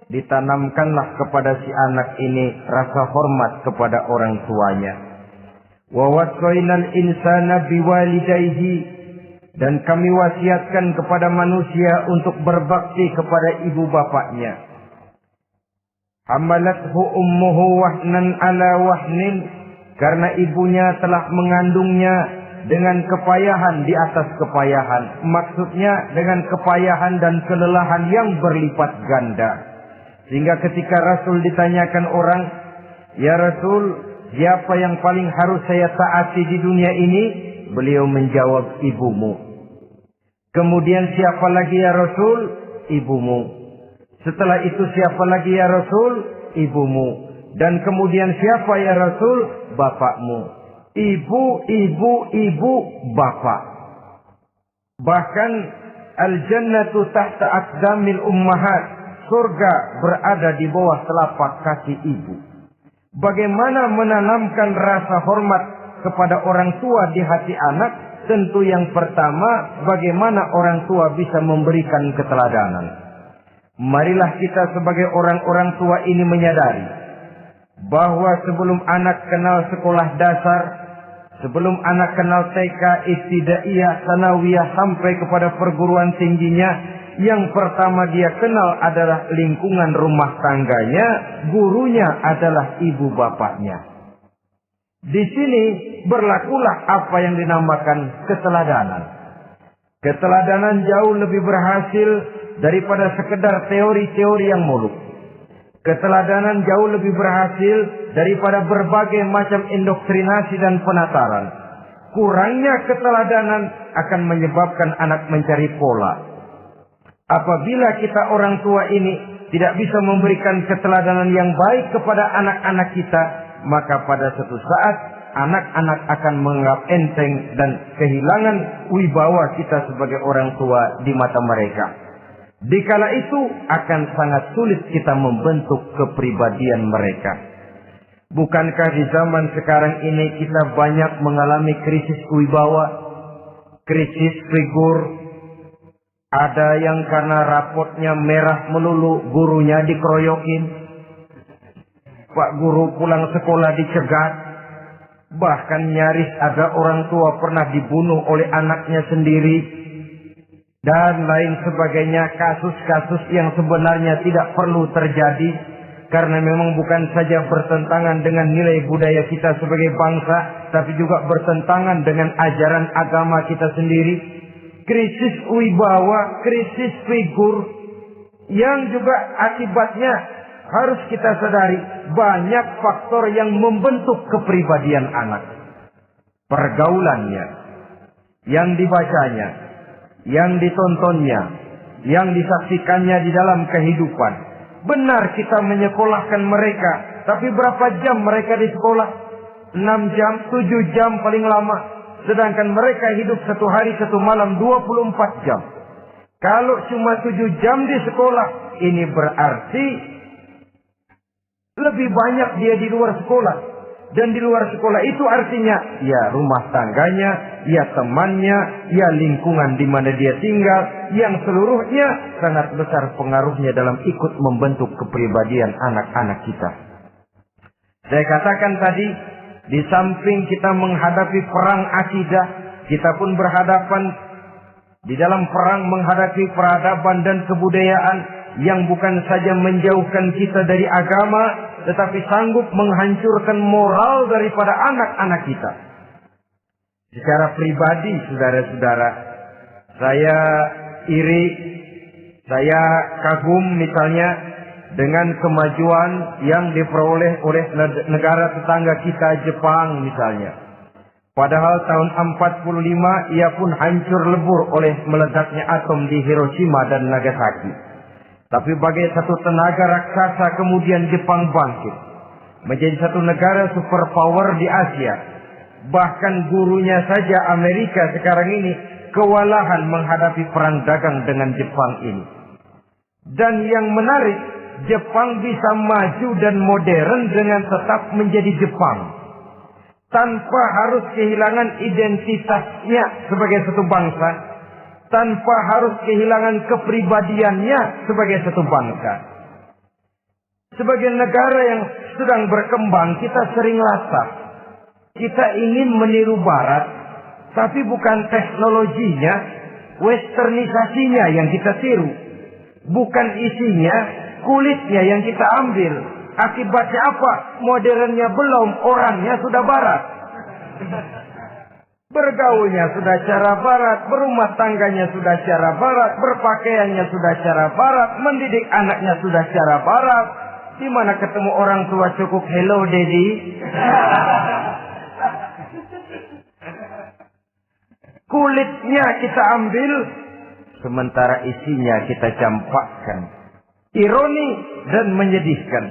ditanamkanlah kepada si anak ini rasa hormat kepada orang tuanya. Wa wasainal insana biwalidayhi, dan kami wasiatkan kepada manusia untuk berbakti kepada ibu bapaknya. Hamalathu ummuhu wahnan ala wahnin, karena ibunya telah mengandungnya dengan kepayahan di atas kepayahan. Maksudnya dengan kepayahan dan kelelahan yang berlipat ganda. Sehingga ketika Rasul ditanyakan orang, "Ya Rasul, siapa yang paling harus saya taati di dunia ini?" Beliau menjawab, "Ibumu." Kemudian, "Siapa lagi ya Rasul?" "Ibumu." Setelah itu, "Siapa lagi ya Rasul?" "Ibumu." Dan kemudian, "Siapa ya Rasul?" "Bapakmu." Ibu, ibu, ibu, bapak. Bahkan al-jannatu tahta aqdamil ummahat, surga berada di bawah telapak kaki ibu. Bagaimana menanamkan rasa hormat kepada orang tua di hati anak? Tentu yang pertama, bagaimana orang tua bisa memberikan keteladanan. Marilah kita sebagai orang-orang tua ini menyadari bahwa sebelum anak kenal sekolah dasar, sebelum anak kenal TK, ibtidaiyah, sanawiyah, sampai kepada perguruan tingginya, yang pertama dia kenal adalah lingkungan rumah tangganya, gurunya adalah ibu bapaknya. Di sini berlakulah apa yang dinamakan keteladanan. Keteladanan jauh lebih berhasil daripada sekedar teori-teori yang muluk. Keteladanan jauh lebih berhasil daripada berbagai macam indoktrinasi dan penataran. Kurangnya keteladanan akan menyebabkan anak mencari pola. Apabila kita orang tua ini tidak bisa memberikan keteladanan yang baik kepada anak-anak kita, maka pada suatu saat anak-anak akan menganggap enteng dan kehilangan wibawa kita sebagai orang tua di mata mereka. Dikala itu akan sangat sulit kita membentuk kepribadian mereka. Bukankah di zaman sekarang ini kita banyak mengalami krisis wibawa, krisis figur? Ada yang karena rapotnya merah melulu, gurunya dikeroyokin. Pak guru pulang sekolah dicegat. Bahkan nyaris ada orang tua pernah dibunuh oleh anaknya sendiri. Dan lain sebagainya, kasus-kasus yang sebenarnya tidak perlu terjadi. Karena memang bukan saja bertentangan dengan nilai budaya kita sebagai bangsa, tapi juga bertentangan dengan ajaran agama kita sendiri. Krisis wibawa, krisis figur, yang juga akibatnya harus kita sadari banyak faktor yang membentuk kepribadian anak. Pergaulannya, yang dibacanya, yang ditontonnya, yang disaksikannya di dalam kehidupan. Benar kita menyekolahkan mereka, tapi berapa jam mereka di sekolah? 6 jam, 7 jam paling lama. Sedangkan mereka hidup 1 hari 1 malam 24 jam. Kalau cuma 7 jam di sekolah, ini berarti lebih banyak dia di luar sekolah. Dan di luar sekolah itu artinya ya rumah tangganya, ya temannya, ya lingkungan di mana dia tinggal, yang seluruhnya sangat besar pengaruhnya dalam ikut membentuk kepribadian anak-anak kita. Saya katakan tadi, di samping kita menghadapi perang akidah, kita pun berhadapan di dalam perang menghadapi peradaban dan kebudayaan yang bukan saja menjauhkan kita dari agama, tetapi sanggup menghancurkan moral daripada anak-anak kita. Secara pribadi, saudara-saudara, saya iri, saya kagum misalnya dengan kemajuan yang diperoleh oleh negara tetangga kita, Jepang misalnya. Padahal tahun 45 ia pun hancur lebur oleh meledaknya atom di Hiroshima dan Nagasaki. Tapi bagai satu tenaga raksasa kemudian Jepang bangkit. Menjadi satu negara superpower di Asia. Bahkan gurunya saja Amerika sekarang ini kewalahan menghadapi perang dagang dengan Jepang ini. Dan yang menarik, Jepang bisa maju dan modern dengan tetap menjadi Jepang. Tanpa harus kehilangan identitasnya sebagai satu bangsa. Tanpa harus kehilangan kepribadiannya sebagai satu bangsa. Sebagai negara yang sedang berkembang, kita sering latah. Kita ingin meniru Barat, tapi bukan teknologinya, westernisasinya yang kita tiru. Bukan isinya, kulitnya yang kita ambil. Akibatnya apa? Modernnya belum, orangnya sudah Barat. Bergaulnya sudah cara Barat, berumah tangganya sudah cara Barat, berpakaiannya sudah cara Barat, mendidik anaknya sudah cara Barat. Di mana ketemu orang tua cukup hello daddy. Kulitnya kita ambil, sementara isinya kita campakkan. Ironi dan menyedihkan.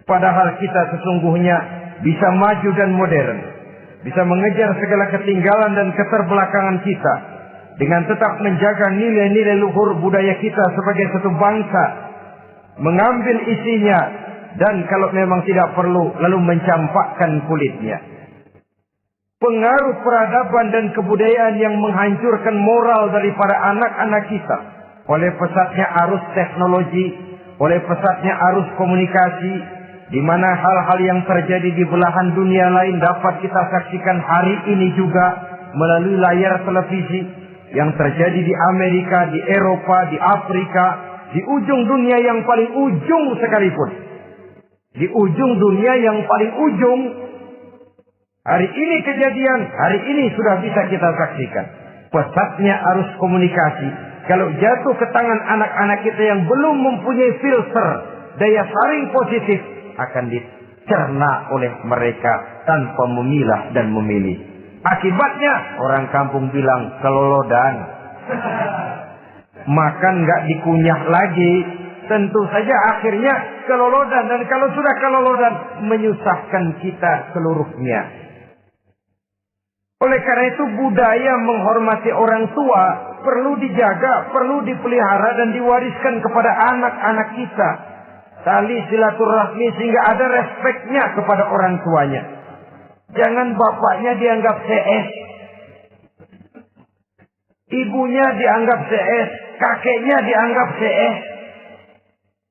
Padahal kita sesungguhnya bisa maju dan modern. Bisa mengejar segala ketinggalan dan keterbelakangan kita. Dengan tetap menjaga nilai-nilai luhur budaya kita sebagai satu bangsa. Mengambil isinya. Dan kalau memang tidak perlu, lalu mencampakkan kulitnya. Pengaruh peradaban dan kebudayaan yang menghancurkan moral daripada anak-anak kita. Oleh pesatnya arus teknologi. Oleh pesatnya arus komunikasi. Di mana hal-hal yang terjadi di belahan dunia lain dapat kita saksikan hari ini juga melalui layar televisi. Yang terjadi di Amerika, di Eropa, di Afrika, di ujung dunia yang paling ujung sekalipun. Di ujung dunia yang paling ujung. Hari ini kejadian, hari ini sudah bisa kita saksikan. Pesatnya arus komunikasi. Kalau jatuh ke tangan anak-anak kita yang belum mempunyai filter, daya saring positif, akan dicerna oleh mereka tanpa memilah dan memilih. Akibatnya orang kampung bilang kelolodan. Makan nggak dikunyah lagi. Tentu saja akhirnya kelolodan. Dan kalau sudah kelolodan, menyusahkan kita seluruhnya. Oleh karena itu budaya menghormati orang tua perlu dijaga, perlu dipelihara dan diwariskan kepada anak-anak kita. Tali silaturahmi sehingga ada respeknya kepada orang tuanya. Jangan bapaknya dianggap CS, ibunya dianggap CS, kakeknya dianggap CS.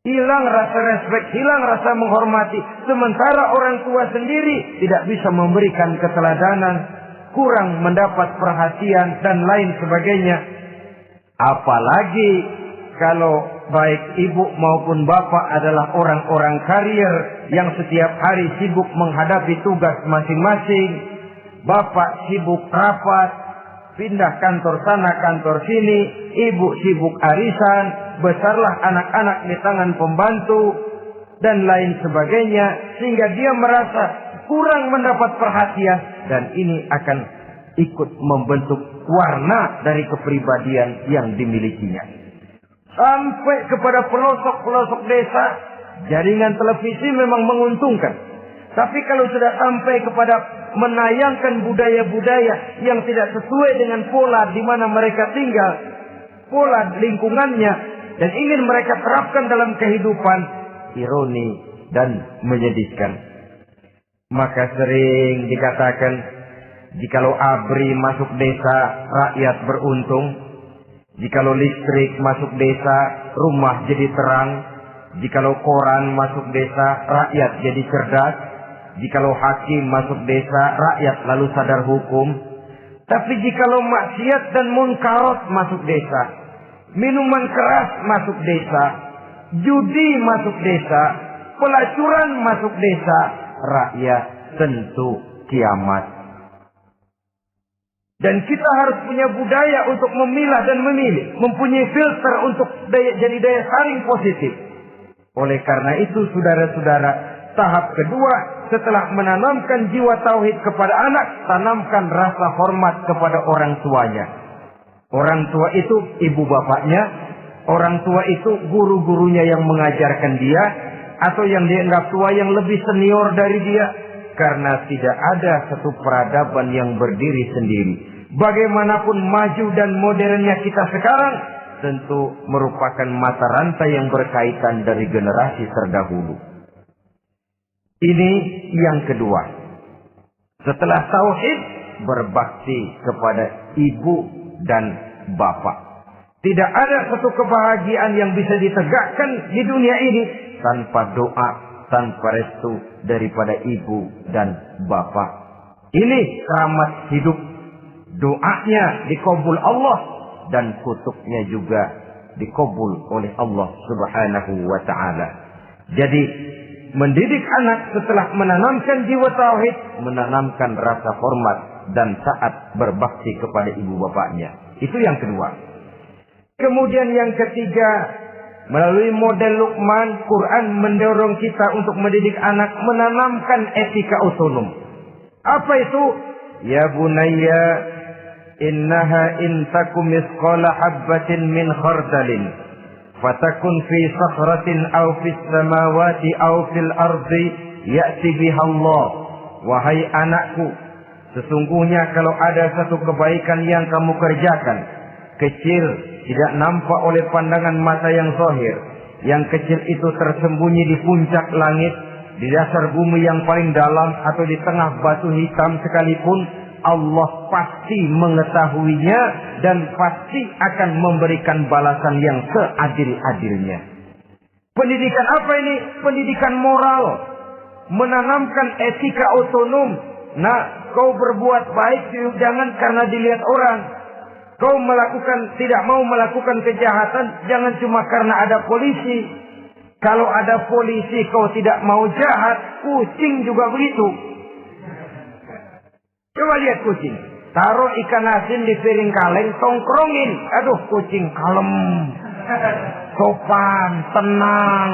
Hilang rasa respek, hilang rasa menghormati. Sementara orang tua sendiri tidak bisa memberikan keteladanan, kurang mendapat perhatian dan lain sebagainya. Apalagi kalau baik ibu maupun bapak adalah orang-orang karier yang setiap hari sibuk menghadapi tugas masing-masing. Bapak sibuk rapat, pindah kantor sana kantor sini, ibu sibuk arisan, besarlah anak-anak di tangan pembantu dan lain sebagainya, sehingga dia merasa kurang mendapat perhatian, dan ini akan ikut membentuk warna dari kepribadian yang dimilikinya. Sampai kepada pelosok-pelosok desa, jaringan televisi memang menguntungkan. Tapi kalau sudah sampai kepada menayangkan budaya-budaya yang tidak sesuai dengan pola di mana mereka tinggal, pola lingkungannya, dan ingin mereka terapkan dalam kehidupan, ironi dan menyedihkan. Maka sering dikatakan, jikalau ABRI masuk desa, rakyat beruntung. Jikalau listrik masuk desa, rumah jadi terang. Jikalau koran masuk desa, rakyat jadi cerdas. Jikalau hakim masuk desa, rakyat lalu sadar hukum. Tapi jikalau maksiat dan munkarat masuk desa, minuman keras masuk desa, judi masuk desa, pelacuran masuk desa, rakyat tentu kiamat. Dan kita harus punya budaya untuk memilah dan memilih, mempunyai filter untuk jadi daya saring positif. Oleh karena itu, saudara-saudara, tahap kedua setelah menanamkan jiwa tauhid kepada anak, tanamkan rasa hormat kepada orang tuanya. Orang tua itu ibu bapaknya, orang tua itu guru-gurunya yang mengajarkan dia, atau yang dianggap tua yang lebih senior dari dia. Karena tidak ada satu peradaban yang berdiri sendiri. Bagaimanapun maju dan modernnya kita sekarang, tentu merupakan mata rantai yang berkaitan dari generasi terdahulu. Ini yang kedua. Setelah tauhid, berbakti kepada ibu dan bapak. Tidak ada satu kebahagiaan yang bisa ditegakkan di dunia ini tanpa doa, tanpa restu daripada ibu dan bapak. Ini rahmat hidup. Doanya dikabul Allah dan kutuknya juga dikabul oleh Allah Subhanahu wa ta'ala. Jadi mendidik anak setelah menanamkan jiwa tauhid, menanamkan rasa hormat dan taat berbakti kepada ibu bapaknya. Itu yang kedua. Kemudian yang ketiga, melalui model Luqman, Quran mendorong kita untuk mendidik anak menanamkan etika otonom. Apa itu? Ya bunayya, innaha intakum misqala habbatin min khardalin fatakun fi sakhratin aw fis samawati aw fil ardi ya'ti biha Allah. Wahai anakku, sesungguhnya kalau ada satu kebaikan yang kamu kerjakan, kecil, tidak nampak oleh pandangan mata yang zahir, yang kecil itu tersembunyi di puncak langit, di dasar bumi yang paling dalam, atau di tengah batu hitam sekalipun, Allah pasti mengetahuinya dan pasti akan memberikan balasan yang seadil-adilnya. Pendidikan apa ini? Pendidikan moral. Menanamkan etika otonom. Nah, kau berbuat baik jangan karena dilihat orang. Kau tidak mau melakukan kejahatan jangan cuma karena ada polisi. Kalau ada polisi kau tidak mau jahat, kucing juga begitu. Coba lihat kucing. Taruh ikan asin di piring kaleng, tongkrongin. Aduh, kucing kalem, sopan, tenang.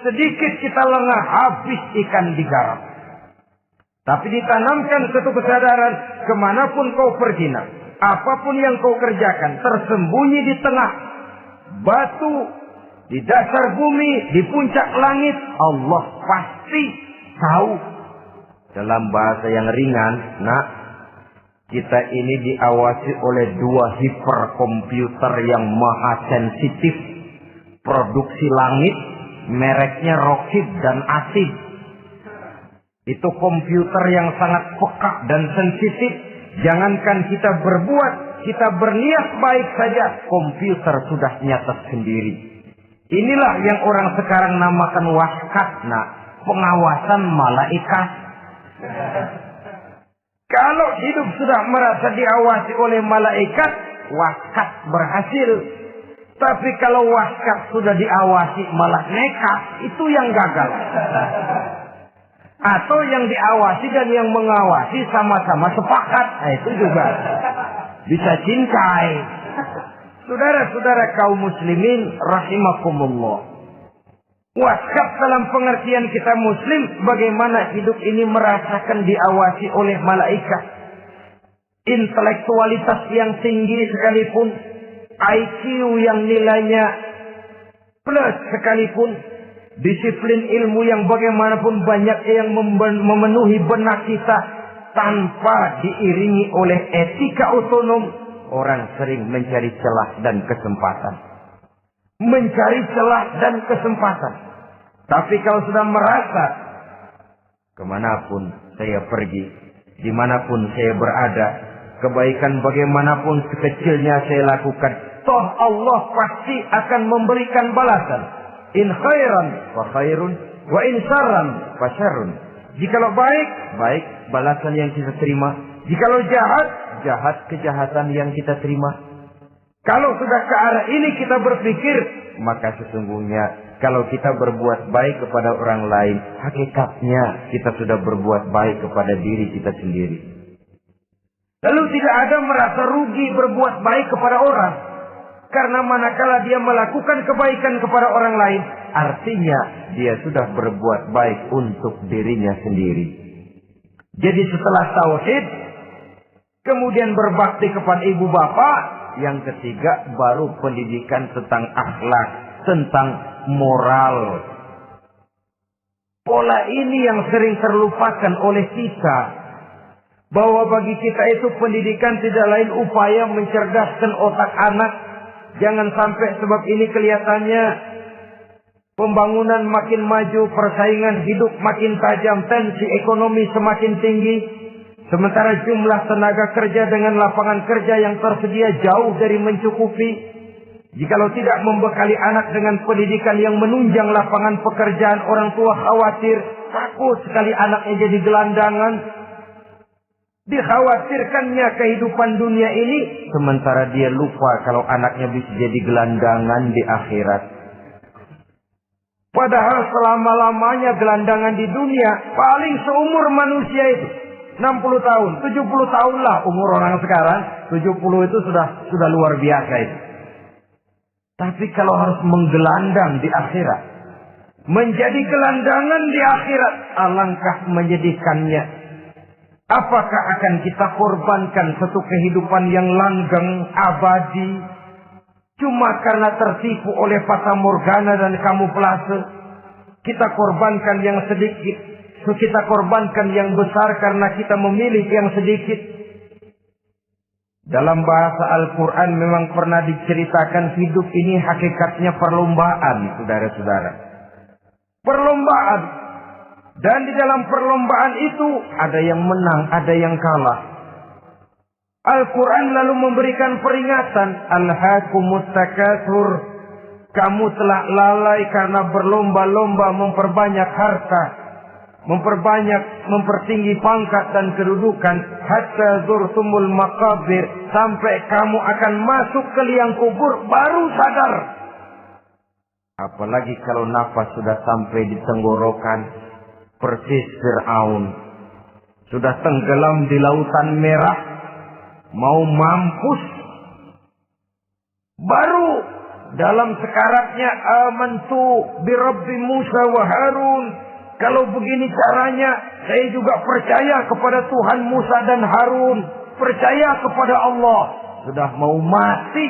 Sedikit kita lengah, habis ikan digarap. Tapi ditanamkan satu kesadaran, kemanapun kau pergi, apapun yang kau kerjakan, tersembunyi di tengah batu, di dasar bumi, di puncak langit, Allah pasti tahu. Dalam bahasa yang ringan, Kita ini diawasi oleh 2 hiperkomputer yang maha sensitif. Produksi langit, mereknya Rockheed dan Asid. Itu komputer yang sangat peka dan sensitif. Jangankan kita berbuat, kita berniat baik saja, komputer sudah nyatet sendiri. Inilah yang orang sekarang namakan waskat, pengawasan malaikat. Kalau hidup sudah merasa diawasi oleh malaikat, waskat berhasil. Tapi kalau waskat sudah diawasi malah nekat, itu yang gagal. Atau yang diawasi dan yang mengawasi sama-sama sepakat, itu juga bisa cintai. Saudara-saudara kaum muslimin rahimakumullah. Waskat dalam pengertian kita muslim, bagaimana hidup ini merasakan diawasi oleh malaikat. Intelektualitas yang tinggi sekalipun, IQ yang nilainya plus sekalipun, disiplin ilmu yang bagaimanapun banyak yang memenuhi benak kita tanpa diiringi oleh etika otonom, orang sering mencari celah dan kesempatan. Mencari celah dan kesempatan. Tapi kalau sudah merasa kemanapun saya pergi, dimanapun saya berada, kebaikan bagaimanapun sekecilnya saya lakukan, toh Allah pasti akan memberikan balasan. In khairan wa khairun, wa in syarran fa syarrun. Jikalau baik, baik balasan yang kita terima. Jikalau jahat, jahat kejahatan yang kita terima. Kalau sudah ke arah ini kita berpikir, maka sesungguhnya kalau kita berbuat baik kepada orang lain, hakikatnya kita sudah berbuat baik kepada diri kita sendiri. Lalu tidak ada merasa rugi berbuat baik kepada orang. Karena manakala dia melakukan kebaikan kepada orang lain, artinya dia sudah berbuat baik untuk dirinya sendiri. Jadi setelah tauhid, kemudian berbakti kepada ibu bapak, yang ketiga baru pendidikan tentang akhlak, tentang moral. Pola ini yang sering terlupakan oleh kita. Bahwa bagi kita itu pendidikan tidak lain upaya mencerdaskan otak anak. Jangan sampai sebab ini kelihatannya pembangunan makin maju, persaingan hidup makin tajam, tensi ekonomi semakin tinggi. Sementara jumlah tenaga kerja dengan lapangan kerja yang tersedia jauh dari mencukupi. Jikalau tidak membekali anak dengan pendidikan yang menunjang lapangan pekerjaan, orang tua khawatir, takut sekali anaknya jadi gelandangan. Dikhawatirkannya kehidupan dunia ini, sementara dia lupa kalau anaknya bisa jadi gelandangan di akhirat. Padahal selama-lamanya gelandangan di dunia, paling seumur manusia itu 60 tahun, 70 tahun lah umur orang sekarang. 70 itu sudah luar biasa itu. Tapi kalau harus menggelandang di akhirat, menjadi gelandangan di akhirat, alangkah menyedihkannya. Apakah akan kita korbankan satu kehidupan yang langgeng, abadi, cuma karena tertipu oleh fata morgana dan kamuflase? Kita korbankan yang sedikit, kita korbankan yang besar karena kita memilih yang sedikit. Dalam bahasa Al-Quran memang pernah diceritakan hidup ini hakikatnya perlombaan, saudara-saudara. Perlombaan. Dan di dalam perlombaan itu ada yang menang, ada yang kalah. Al-Quran lalu memberikan peringatan. Alhaakumut takatsur. Kamu telah lalai karena berlomba-lomba memperbanyak harta, mempertinggi pangkat dan kedudukan. Hatta zurtumul maqabir. Sampai kamu akan masuk ke liang kubur baru sadar. Apalagi kalau nafas sudah sampai di tenggorokan. Persis Fir'aun. Sudah tenggelam di lautan merah. Mau mampus. Baru dalam sekaratnya amantu birabbi Musa wa Harun. Kalau begini caranya, saya juga percaya kepada Tuhan Musa dan Harun. Percaya kepada Allah. Sudah mau mati.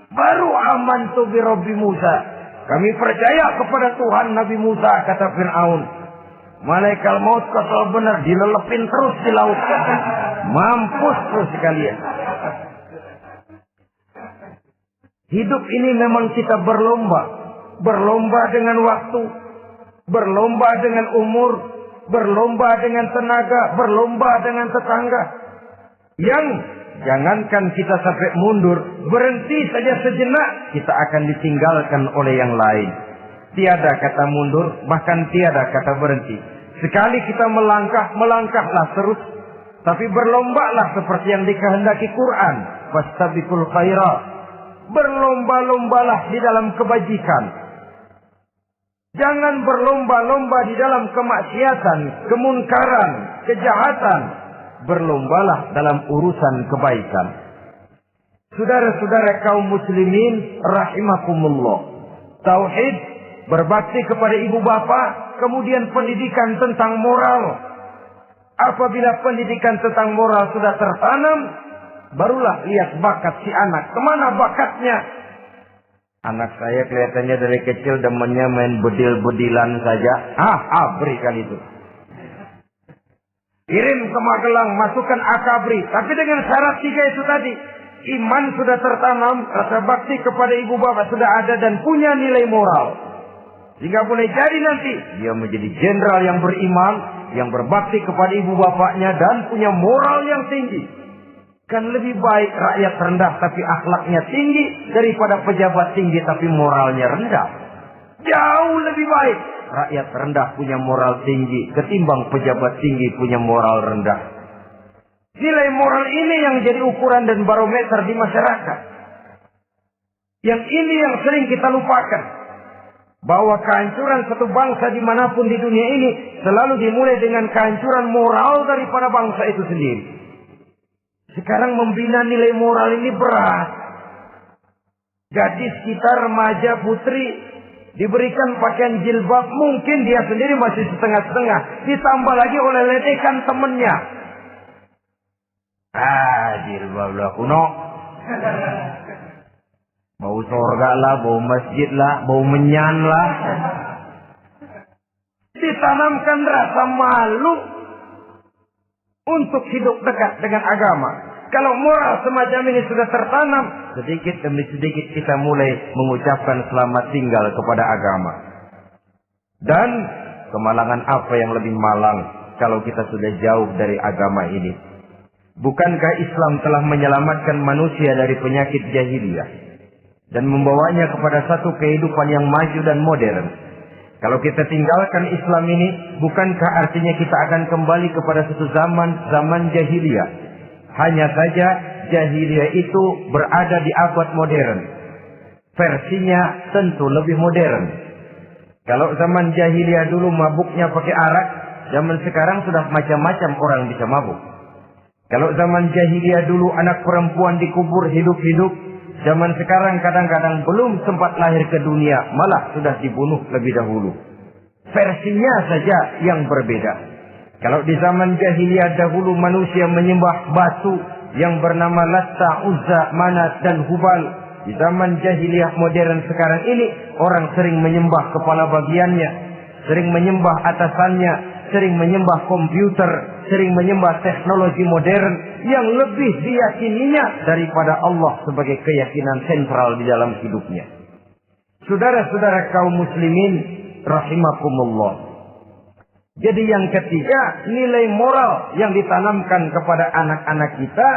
Baru amantu birabbi Musa. Kami percaya kepada Tuhan Nabi Musa, kata Fir'aun. Malaikat maut kesal benar, dilelepin terus di laut. Mampus tuh sekalian. Hidup ini memang kita berlomba. Berlomba dengan waktu. Berlomba dengan umur. Berlomba dengan tenaga. Berlomba dengan tetangga. Yang jangankan kita sampai mundur. Berhenti saja sejenak. Kita akan ditinggalkan oleh yang lain. Tiada kata mundur. Bahkan tiada kata berhenti. Sekali kita melangkah, melangkahlah terus. Tapi berlombalah seperti yang dikehendaki Quran. Fastabiqul khairat. Berlomba-lombalah di dalam kebajikan. Jangan berlomba-lomba di dalam kemaksiatan, kemunkaran, kejahatan. Berlombalah dalam urusan kebaikan. Saudara-saudara kaum muslimin rahimakumullah. Tauhid, berbakti kepada ibu bapa, kemudian pendidikan tentang moral. Apabila pendidikan tentang moral sudah tertanam, barulah lihat bakat si anak. Kemana bakatnya? Anak saya kelihatannya dari kecil demennya main bedil-bedilan saja. Berikan itu. Kirim ke Magelang, masukkan akabri. Tapi dengan syarat 3 itu tadi. Iman sudah tertanam, rasa bakti kepada ibu bapak sudah ada dan punya nilai moral. Sehingga boleh jadi nanti dia menjadi jenderal yang beriman, yang berbakti kepada ibu bapaknya dan punya moral yang tinggi. Kan lebih baik rakyat rendah tapi akhlaknya tinggi daripada pejabat tinggi tapi moralnya rendah. Jauh lebih baik rakyat rendah punya moral tinggi ketimbang pejabat tinggi punya moral rendah. Nilai moral ini yang jadi ukuran dan barometer di masyarakat. Yang ini yang sering kita lupakan. Bahwa kehancuran satu bangsa dimanapun di dunia ini selalu dimulai dengan kehancuran moral daripada bangsa itu sendiri. Sekarang membina nilai moral ini berat. Gadis kita, remaja, putri diberikan pakaian jilbab, mungkin dia sendiri masih setengah-setengah. Ditambah lagi oleh ledekan temennya. Jilbab lah kuno. Bau surga lah, bau masjid lah, bau menyan lah. Ditanamkan rasa malu untuk hidup dekat dengan agama. Kalau moral semacam ini sudah tertanam, sedikit demi sedikit kita mulai mengucapkan selamat tinggal kepada agama. Dan kemalangan apa yang lebih malang kalau kita sudah jauh dari agama ini? Bukankah Islam telah menyelamatkan manusia dari penyakit jahiliyah dan membawanya kepada satu kehidupan yang maju dan modern? Kalau kita tinggalkan Islam ini, bukankah artinya kita akan kembali kepada satu zaman jahiliyah? Hanya saja jahiliyah itu berada di abad modern. Versinya tentu lebih modern. Kalau zaman jahiliyah dulu mabuknya pakai arak, zaman sekarang sudah macam-macam orang bisa mabuk. Kalau zaman jahiliyah dulu anak perempuan dikubur hidup-hidup, zaman sekarang kadang-kadang belum sempat lahir ke dunia, malah sudah dibunuh lebih dahulu. Versinya saja yang berbeda. Kalau di zaman jahiliyah dahulu manusia menyembah batu yang bernama Latta, Uzza, Manat dan Hubal. Di zaman jahiliyah modern sekarang ini orang sering menyembah kepala bagiannya, sering menyembah atasannya, sering menyembah komputer, sering menyembah teknologi modern yang lebih diyakininya daripada Allah sebagai keyakinan sentral di dalam hidupnya. Saudara-saudara kaum muslimin rahimakumullah. Jadi yang ketiga, nilai moral yang ditanamkan kepada anak-anak kita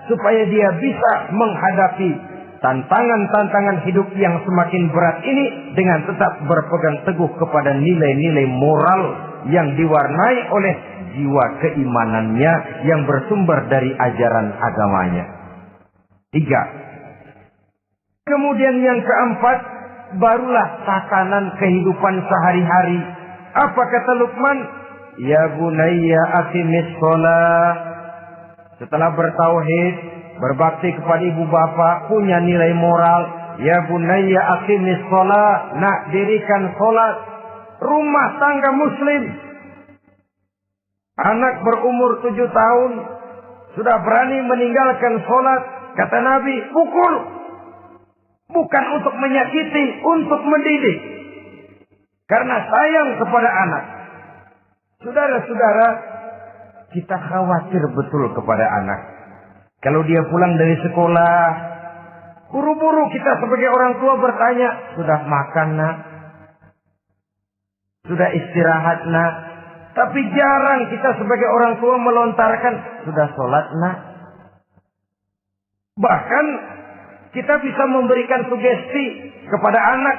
supaya dia bisa menghadapi tantangan-tantangan hidup yang semakin berat ini dengan tetap berpegang teguh kepada nilai-nilai moral yang diwarnai oleh jiwa keimanannya yang bersumber dari ajaran agamanya. 3. Kemudian yang keempat, barulah tatanan kehidupan sehari-hari. Apa kata Luqman? Ya bunayya aqimis shalah. Setelah bertauhid, berbakti kepada ibu bapa, punya nilai moral. Ya bunayya aqimis shalah. Nak, dirikan salat. Rumah tangga muslim. Anak berumur 7 tahun sudah berani meninggalkan salat. Kata Nabi, pukul. Bukan untuk menyakiti, untuk mendidik. Karena sayang kepada anak. Saudara-saudara, kita khawatir betul kepada anak. Kalau dia pulang dari sekolah, buru-buru kita sebagai orang tua bertanya, sudah makan nak? Sudah istirahat nak? Tapi jarang kita sebagai orang tua melontarkan, sudah sholat nak? Bahkan kita bisa memberikan sugesti kepada anak.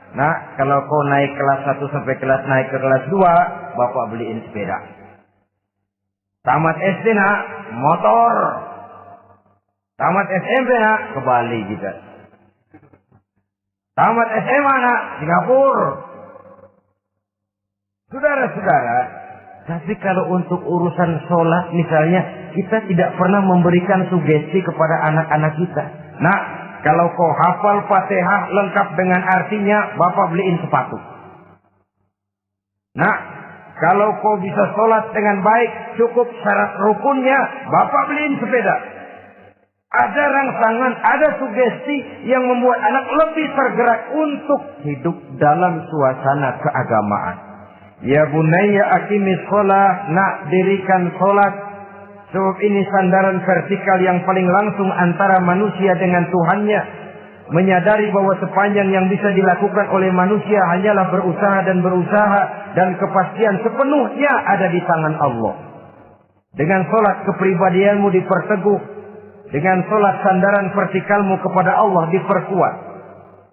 Nah, kalau kau naik kelas 1 sampai naik ke kelas 2, bapak beliin sepeda. Tamat SD nak, motor. Tamat SMP nak, ke Bali kita. Tamat SMA nak, Singapura. Saudara-saudara, tapi kalau untuk urusan sholat misalnya, kita tidak pernah memberikan sugesti kepada anak-anak kita. Nah, kalau kau hafal Fatihah lengkap dengan artinya, bapak beliin sepatu. Nah, kalau kau bisa sholat dengan baik, cukup syarat rukunnya, bapak beliin sepeda. Ada rangsangan, ada sugesti yang membuat anak lebih tergerak untuk hidup dalam suasana keagamaan. Ya bunayya aqimis sholat, nak dirikan sholat. Sebab ini sandaran vertikal yang paling langsung antara manusia dengan Tuhannya. Menyadari bahwa sepanjang yang bisa dilakukan oleh manusia hanyalah berusaha dan kepastian sepenuhnya ada di tangan Allah. Dengan sholat kepribadianmu diperteguh. Dengan sholat sandaran vertikalmu kepada Allah diperkuat.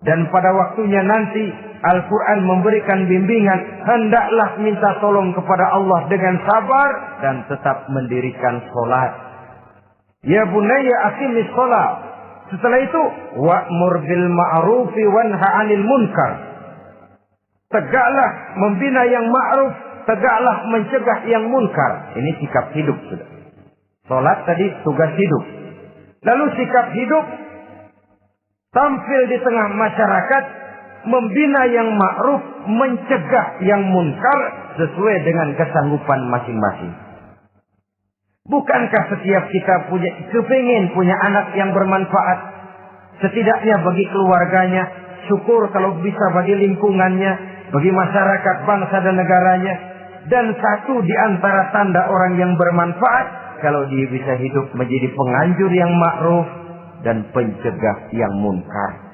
Dan pada waktunya nanti Al-Quran memberikan bimbingan, hendaklah minta tolong kepada Allah dengan sabar dan tetap mendirikan sholat. Ya bunayya aqimis sholat. Setelah itu, wa'mur bil ma'rufi wanha 'anil munkar. Tegaklah membina yang ma'ruf, tegaklah mencegah yang munkar. Ini sikap hidup sudah. Sholat tadi tugas hidup. Lalu sikap hidup tampil di tengah masyarakat, membina yang ma'ruf, mencegah yang munkar sesuai dengan kesanggupan masing-masing. Bukankah setiap kita kepingin punya anak yang bermanfaat, setidaknya bagi keluarganya, syukur kalau bisa bagi lingkungannya, bagi masyarakat, bangsa dan negaranya. Dan satu di antara tanda orang yang bermanfaat, kalau dia bisa hidup menjadi penganjur yang ma'ruf dan pencegah yang munkar.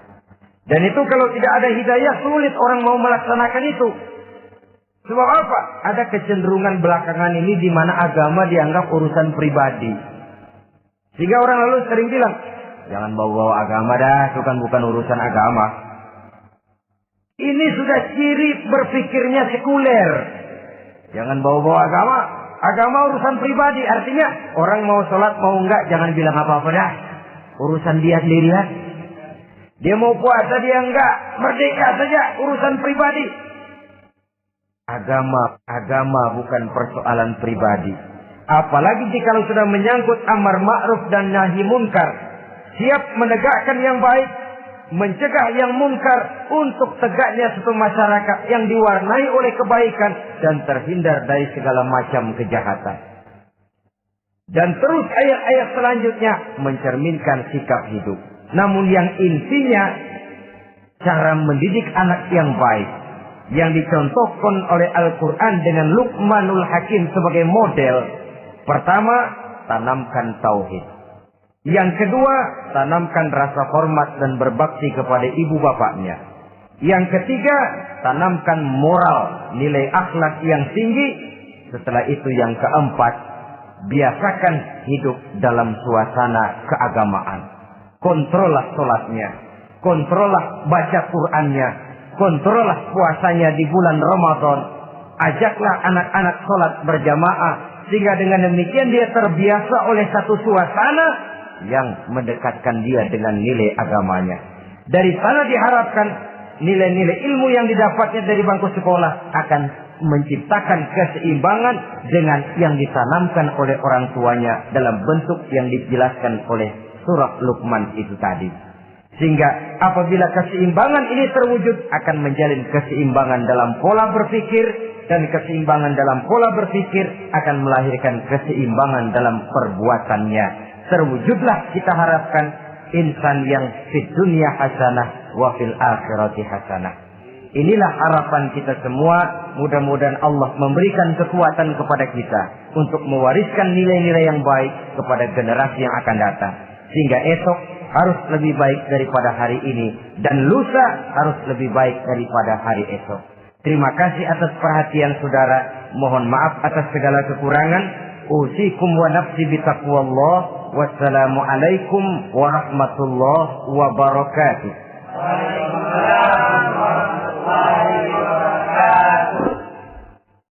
Dan itu kalau tidak ada hidayah, sulit orang mau melaksanakan itu. Sebab apa? Ada kecenderungan belakangan ini di mana agama dianggap urusan pribadi. Sehingga orang lalu sering bilang, jangan bawa-bawa agama dah, itu kan bukan urusan agama. Ini sudah ciri berpikirnya sekuler. Jangan bawa-bawa agama. Agama urusan pribadi, artinya orang mau sholat mau enggak, jangan bilang apa-apa dah. Urusan dia sendiri ya. Dia mau puasa dia enggak, merdeka saja, urusan pribadi. Agama bukan persoalan pribadi. Apalagi jika sudah menyangkut amar ma'ruf dan nahi munkar. Siap menegakkan yang baik, mencegah yang munkar untuk tegaknya suatu masyarakat yang diwarnai oleh kebaikan dan terhindar dari segala macam kejahatan. Dan terus ayat-ayat selanjutnya mencerminkan sikap hidup. Namun yang intinya cara mendidik anak yang baik yang dicontohkan oleh Al-Quran dengan Luqmanul Hakim sebagai model. Pertama, tanamkan tauhid. Yang kedua, tanamkan rasa hormat dan berbakti kepada ibu bapaknya. Yang ketiga, tanamkan moral, nilai akhlak yang tinggi. Setelah itu yang keempat, biasakan hidup dalam suasana keagamaan. Kontrollah sholatnya, kontrollah baca Qur'annya, kontrollah puasanya di bulan Ramadan. Ajaklah anak-anak sholat berjamaah, sehingga dengan demikian dia terbiasa oleh satu suasana yang mendekatkan dia dengan nilai agamanya. Dari sana diharapkan nilai-nilai ilmu yang didapatnya dari bangku sekolah akan menciptakan keseimbangan dengan yang ditanamkan oleh orang tuanya dalam bentuk yang dijelaskan oleh surah Luqman itu tadi. Sehingga apabila keseimbangan ini terwujud, akan menjalin keseimbangan dalam pola berpikir, dan keseimbangan dalam pola berpikir akan melahirkan keseimbangan dalam perbuatannya. Terwujudlah kita harapkan insan yang fid dunya hasanah wa fil akhirati hasanah. Inilah harapan kita semua. Mudah-mudahan Allah memberikan kekuatan kepada kita untuk mewariskan nilai-nilai yang baik kepada generasi yang akan datang. Sehingga esok harus lebih baik daripada hari ini. Dan lusa harus lebih baik daripada hari esok. Terima kasih atas perhatian saudara. Mohon maaf atas segala kekurangan. Usikum wa nafsi bitaqwallah. Wassalamualaikum warahmatullahi wabarakatuh.